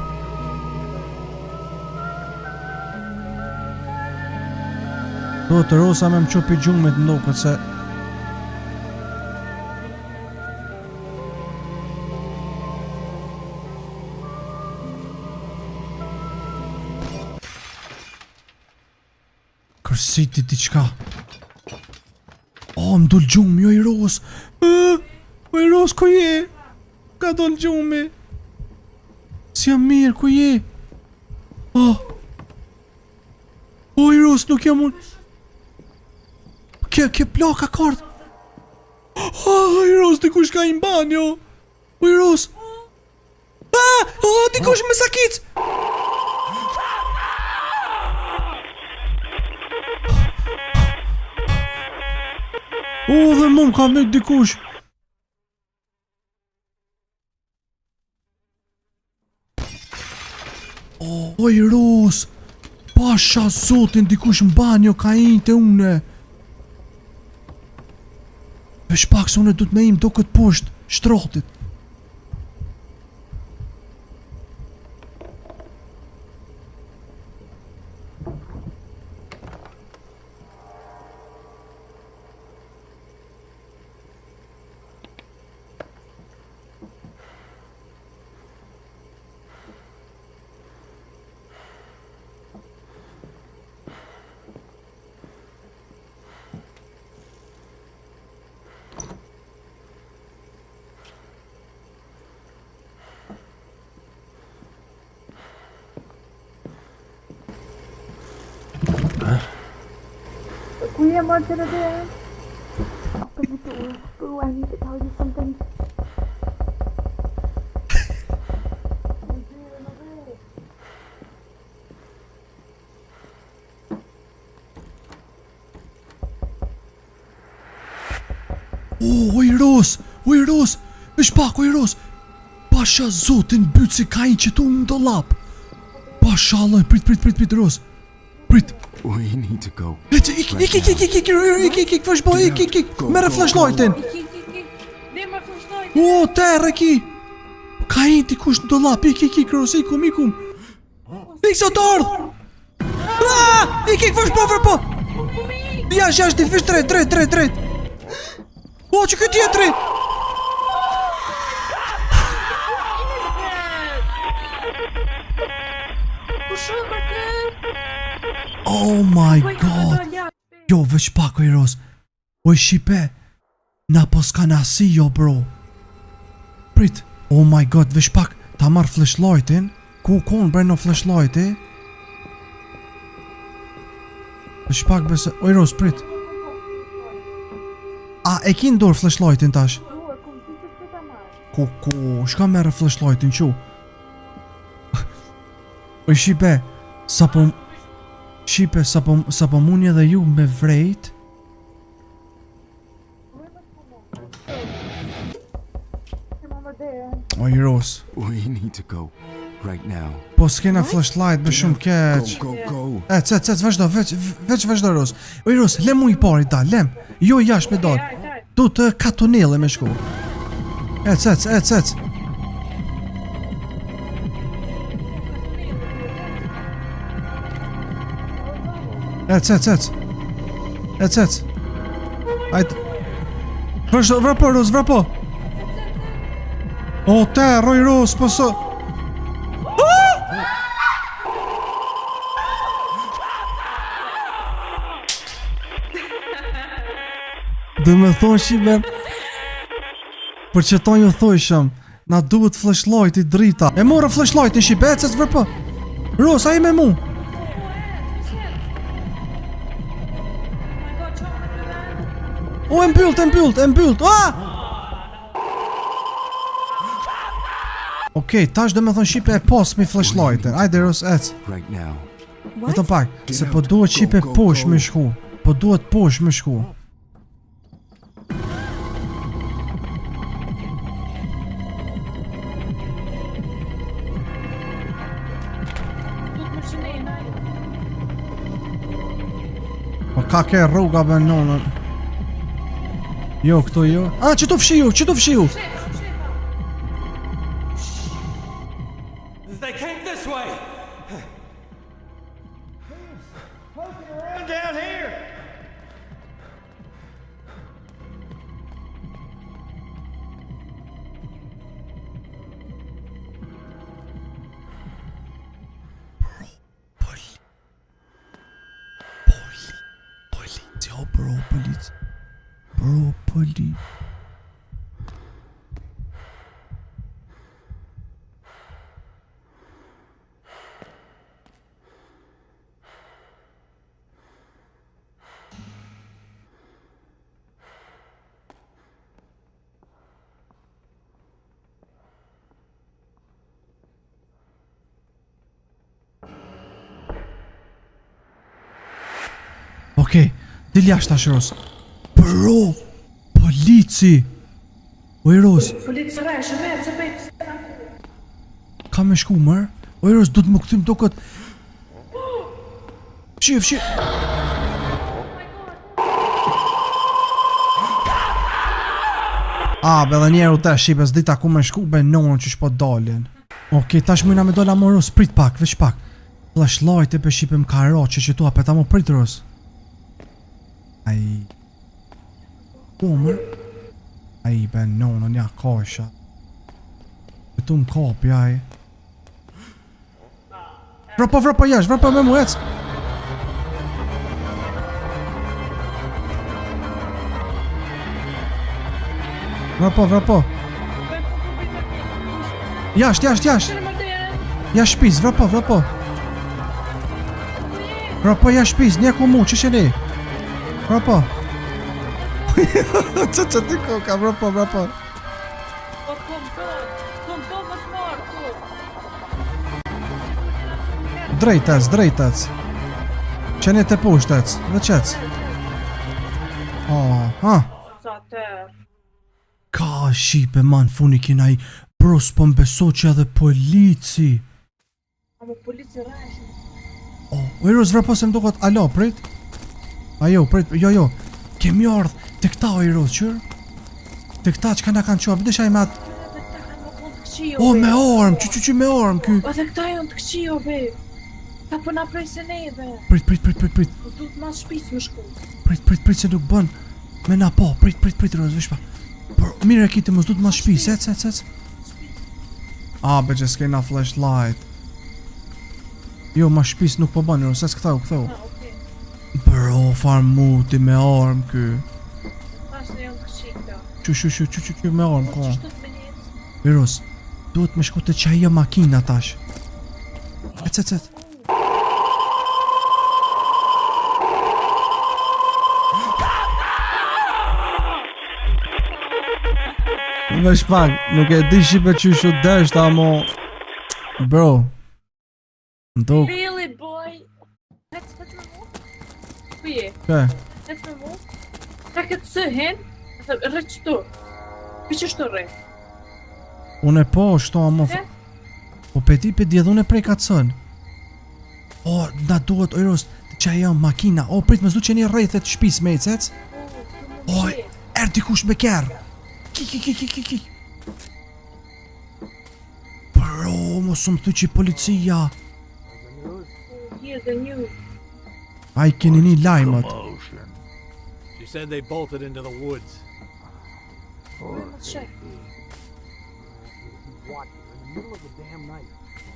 Do të Rosa me më qupi gjumit ndokët se... Kërsiti t'i qka. O, m'dull gjumi, o i Ros. O i Ros, ku je? Ka doll gjumi. Si jam mirë, ku je? O i Ros, nuk jam unë. Ke plaka kart. O i Ros, dikush ka i mbanjo. O i Ros. Dikush me sakit. O, dhe më ka me dikush. O i Ros. Pasha zotin, dikush në banjo ka inë të une. Vesh pak se une du të me im do këtë poshtë shtrotit. William wants it again. Open the door. Boo, I need to tell you something. O i Ros! Vesh pak, o i Ros! Pasha zotin bytë si ka i që tu në dolap! Pasha Allah, prit, Ros! Prit! We need to go. Ik, vesh bo, ik! Mere flashlightin! O, terre ki! Ka i ti kush në dolap, ik, Ros, ikum! Ik sa të ardh! Ik, vesh po! Jash, dit, vesh drejt! O, që këtë tjetëri! Oh my god! Jo, veç pak o i Ros. O i Shqipe, na po s'ka nasi jo bro. Prit, oh my god, veç pak, ta marr flashlightin. Ku konë bre në flashlighti? Veç pak bese, o i Ros, prit. A, e ki ndorë flashlightin tash? Ku, shka mere flashlightin qu? O i Shqipe, sa po muni edhe ju me vrejt? O i Ros. We need to go. Right now. Po s'kena flashlight bë shumë keq. Go. Ec, vazhdo, veç vazhdo Ros. Oj Ros, lem unë i pari dal, lem. Jo jashtë me dal. Du të katonelle me shku. Ec. Ec. Ajde. Vrapo Ros, vrapo. O te, roj Ros, po so... Dhe me thonë shibe për që ta ju thojshëm na duhet flashlight i drita. E mora flashlight i shibe, ecet vërpë. Ros, a i me mu. O, e mbyllt. Okej, tash dhe me thonë shipe e pas mi flashlighten. Ajde Ros, ec. Vetëm pak, se po duhet shipe posh me shku. Po ka ke rruga me nonën. Jo, këto jo. A, që të fshiu? They came this way. Down here. Policja. Okej, dil jashtë tash Ros. Bro, polici. Oj Ros. Polici rreshë, me të bëjt. Ka me shku mër? Oj Ros, du të më këthym duket. Fshi. Be dhe njerë u te shipe, s'dita ku me shku be nonën që shpo dalin. Okej, tash mëjna me dola më Ros, prit pak, veç pak. Flashlight e pe shipe më ka ro që tu apeta më prit Ros. Ai Umër Ai be nonën ja kasha Këtu më kapi ai Vrapo jash, vrapo me mu ec Vrapo Jash Jash shpiz, vrapo Vrapo jash shpiz, nje ku mu, që sheni Vrapo Që ti koka, vrapo Po kom to më smart, Drejtec Qeni të pushtec, veqec Ka shipe man funi kinaj Bros po mbeso që edhe polici Polici rreshë Oj Ros vrapo se më duket alo, prit prit, jo Kemi ardh të këta oj Ros, qërë? Të këta që ka na kanë qoa, bëdësha i me atë O, me armë, që me armë, ky O, dhe këta jonë të këqio, be Ta përna prej se ne, be Prit O, du të ma shpic më shku Prit se nuk bën Me na po, prit Ros, vish pa Mire e kiti mos du të ma shpic, ec Be që s'kejna flashlight Jo, ma shpic nuk po bën, Ros, këthau Bro, farmuti me armë ky Tash në jonë të këqik Që me armë ka Ros, duhet me shku të qaja makina tash Ec Me shpak, nuk e di shipe që shu desht, amo Bro Nduk Really, boy Let's me mu Kuje Let's me mu Ta këtë sëhin Rë qëtu Pi që shtu rë Unë e po, shto amo Po peti pe djedhun e prej ka të sën. O, na duhet ojros që ajo makina. O, prit më zdu që një rrejthet shpis me ecec. O, erdi kush me kërë. Ki. Bro, mos më thu që policia. Here's the news. Ai keni një lajmët. She said they bolted into the woods. Let's check. Watching in the middle of the damn night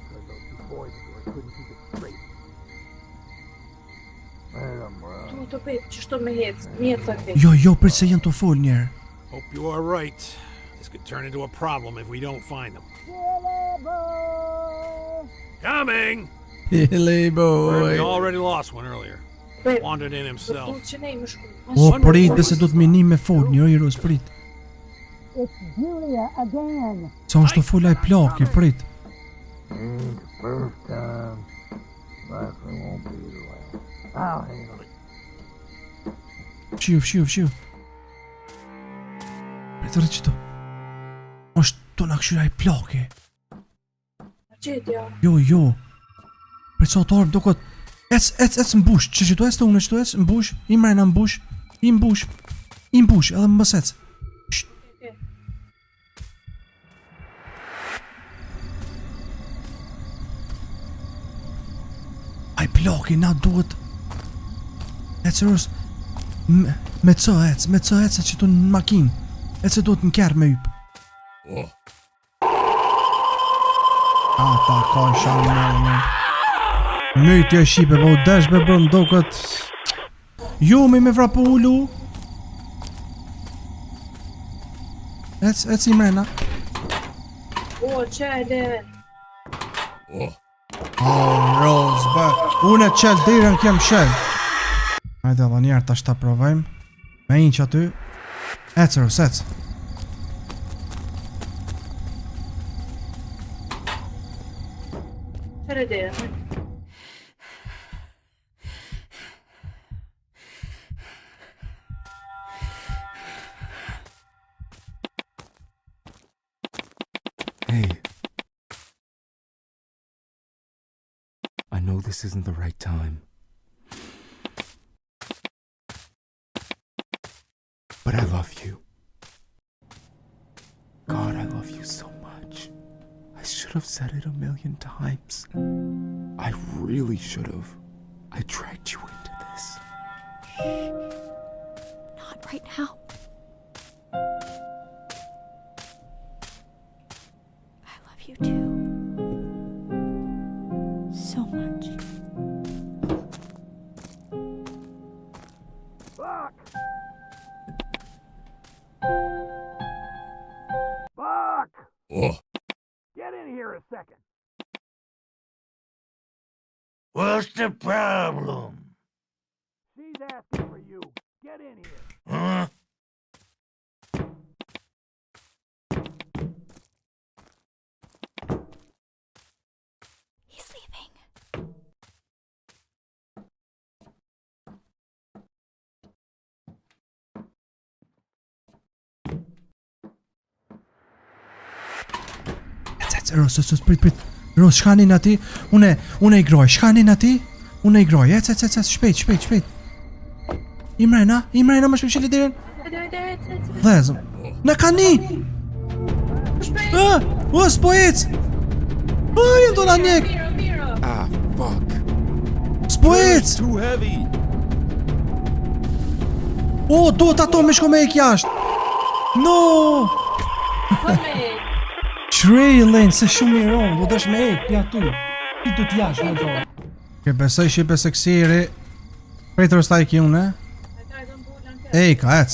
because those two boys couldn't keep it straight. Tu të pet, që shto me hec, mjeca ke. Jo, prit se jenë të fol njerë. Hope you are right. This could turn into a problem if we don't find them. Coming! Billy We boy. already lost one earlier. Wandered in himself. Që ne më shku. O, prit, dhe se do të minim me fol një ojros, prit. It's Julia again. Sa është të fol aj plaki, prit. Ain't the first time. Likely won't be the last. I'll handle it. Fshiu. Prit rrit qëto. është të në këshyra aj plaki. Gjetja. Jo. Prit sa të orëm do këtë. Ec mbush, që tu ec të unë, që tu ec mbush, i mrejna mbush, i mbush, edhe më bësec. Aj plaki, na duhet. Ecërës, me co ec, që tu në makin, ec e duhet në kjerë me yp. Ata ka shanë me. Mytja e shipe, po desh be bërë ndo këtë. Jo me vrapu ulu. Ec i mrena. O, qele. Rose, bë. Unë e qel dirën kem shel. Hajde dhe njerë tash ta provojmë. Me inq aty. Ecërës, ec. Qere dhe. Hey. I know this isn't the right time. But I love you. God, I love you so much. I should have said it 1,000,000 times. I really should have. I dragged you into this. Not right now. I love you too. So much. Buck! Buck! Oh. Get in here a second. What's the problem? She's asking for you. Get in here. Huh? He's leaving. Ros, prit. Ros, shkanin ati. Une i groj, shkanin ati. Une i groj, ec, shpejt. I mrena, më shpeshili dirën. Dhezëm. Në kani! S'po ec! Jem do na njek! Ah, fuck. S'po ec! Too heavy. Duhet ato me shko me ek jashtë. No! Trailin, se shumë i ronë, do dësh me ek, pja tu. Ti du t'jashtë, me do. Ke besoj shipe se kësiri. Pejtër është ta i ki unë, Ejka, ec.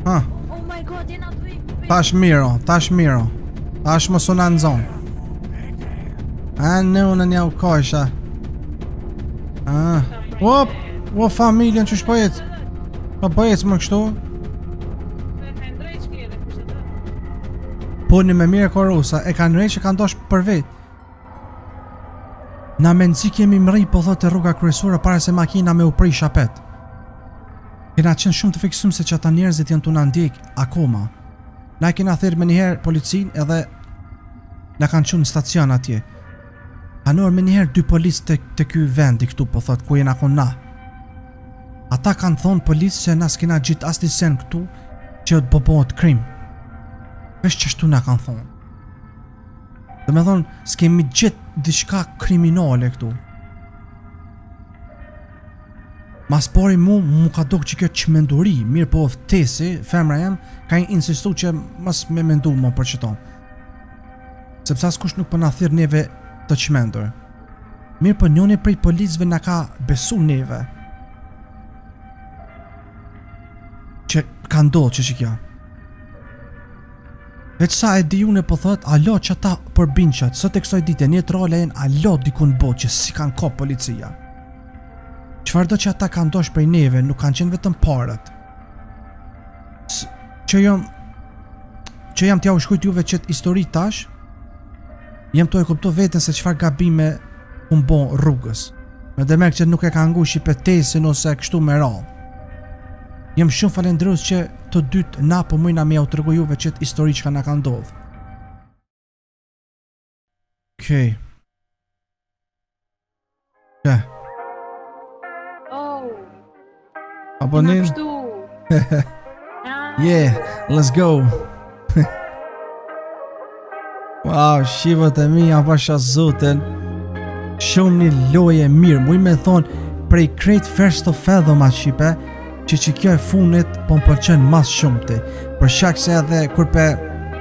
Oh my god, jena të Tash miro. Tash më suna në zonë. Në unë një u kojsha. O familjen që shpo jetë. Po jetë më kështu. Po një me mire korusa, e kanë rejtë që kanë dosh për vetë. Na mendzi kemi mri po thotë rruga kryesore para se makina me u pri shapet. Kena qenë shumë të fiksuar se që ata njerëzit janë të na ndjek akoma. Na kena thirrë më njëherë policin edhe na kanë çuar në stacion atje. Anor më njëherë 2 policë të ky vendi këtu po thot ku jena kon na. Ata kanë thonë policë se na s'kena gjit asnjë sen këtu që të bëhet krim. Vesh çështu na kanë thonë. Dhe me thonë, s'kemi gjithë diçka kriminale këtu. Mas pari mu ka dok që kjo çmenduri, mirë po ftesi, femra jam, ka insistu që mas me mendu më për qëto. Sepse askush nuk po na thirr neve të çmendur. Mirë po njëri prej policëve na ka besu neve. Që ka ndodhë që kjo. Veç sa e di unë po thot, alo që ata përbin qëtë, sot e kësoj dite një trole jenë, alo dikun bo që si kanë ko policia. Qëfar do që ata kanë dosh prej neve, nuk kanë qenë vetëm parët. Që jam t'ja u shkujt juve qëtë histori tash, jem të e kupto vetën se qëfar gabime unë bo rrugës. Me dhe merk që nuk e ka ngu shipetesin ose kështu me rallë. Jem shumë falendrus që të dytë na po mëjna me ja u tërgu juve qëtë histori që ka na ka ndodhë. Okej. Oh. Abonin? Yeah, let's go. Wow, shivët e mi, pasha zoten. Shumë një loje mirë, muj me thonë prej krejt First of Fathom atë shipe, që kjo e funit po më pëlqen mas shumëti, për shak se edhe kur pe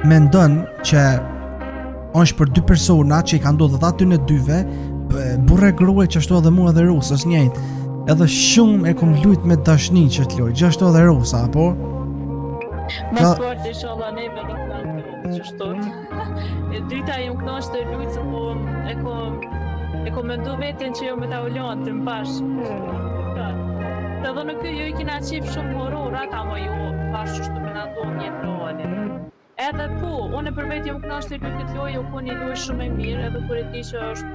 mendon që është për 2 persona që i ka ndodhur aty në dyve, burre grue që ashtu edhe mua dhe rusës njëjtë, edhe shumë e kom lujt me dashni që t'loj, gjashtu edhe rusa, apo? Mas për të sholla neve nuk në ndodhë që shtot. E dyta ju më knosh të lujt se po e kom mendu vetin që jo me ta ullon të mbash. Edhe në kjo ju i kina qip shumë horora, ta më ju bashkë që me ndonë një trojnë. Edhe po, unë për vetë jam knasht të lujt këtë lojë, u po një lojë shumë e mirë, edhe kur e di që është...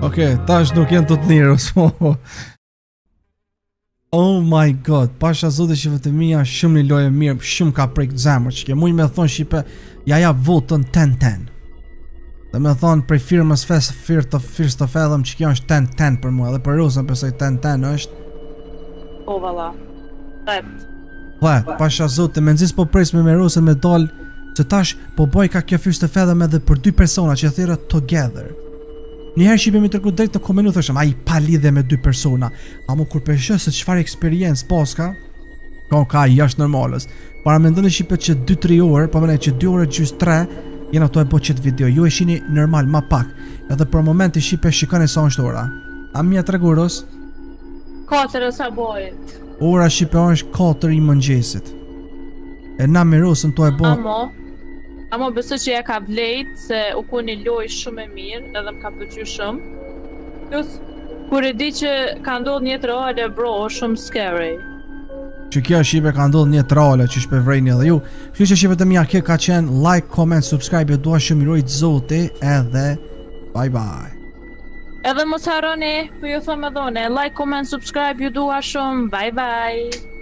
Okej, tash nuk jenë të të njërë, Oh my god, pasha zote që vëtë mija shumë një lojë mirë, shumë ka prejkë zemër që ke muj me thonë shipe, ja votën 10-10. Dhe me thonë prej firmës First of Fathom që kjo është 10-10 për mua, dhe për rusën pësoj 10-10 është... O, vala. Pasha zote, me nëzis po presme me rusën me dollë, se tash po boj ka kjo First of Fathom edhe për 2 persona që thire together. Njëherë shipe mi tërku drejt në komenu thëshëm, a i pa lidhe me 2 persona, a mu kur përshë se qëfar eksperiencë poska, ka jashtë normalës. Para me ndoni shipe që 2-3 orë, pa mene që 2 orë gjys 3, jena to e bo qëtë video, ju e shini normal ma pak, edhe për moment i shipe shikone sa është ora. A mja të regurës? 4 sa bojët. Ora shipe është 4 i mëngjesit. E na me rusën to e bo... Amo besoj që ja ka vlejt se u ku një loj shumë e mirë, edhe më ka pëlqyer shumë. Plus, kur e di që ka ndodhur një trole, bro, shumë scary. Që kjo shipe ka ndodhur një trole që shpe vrejni edhe ju. Kështu që shipet e mia kjo ka qenë like, comment, subscribe, dua shumë mirojt zoti edhe bye bye. Edhe mos harroni, po ju them edhe unë, like, comment, subscribe, ju dua shumë, bye bye.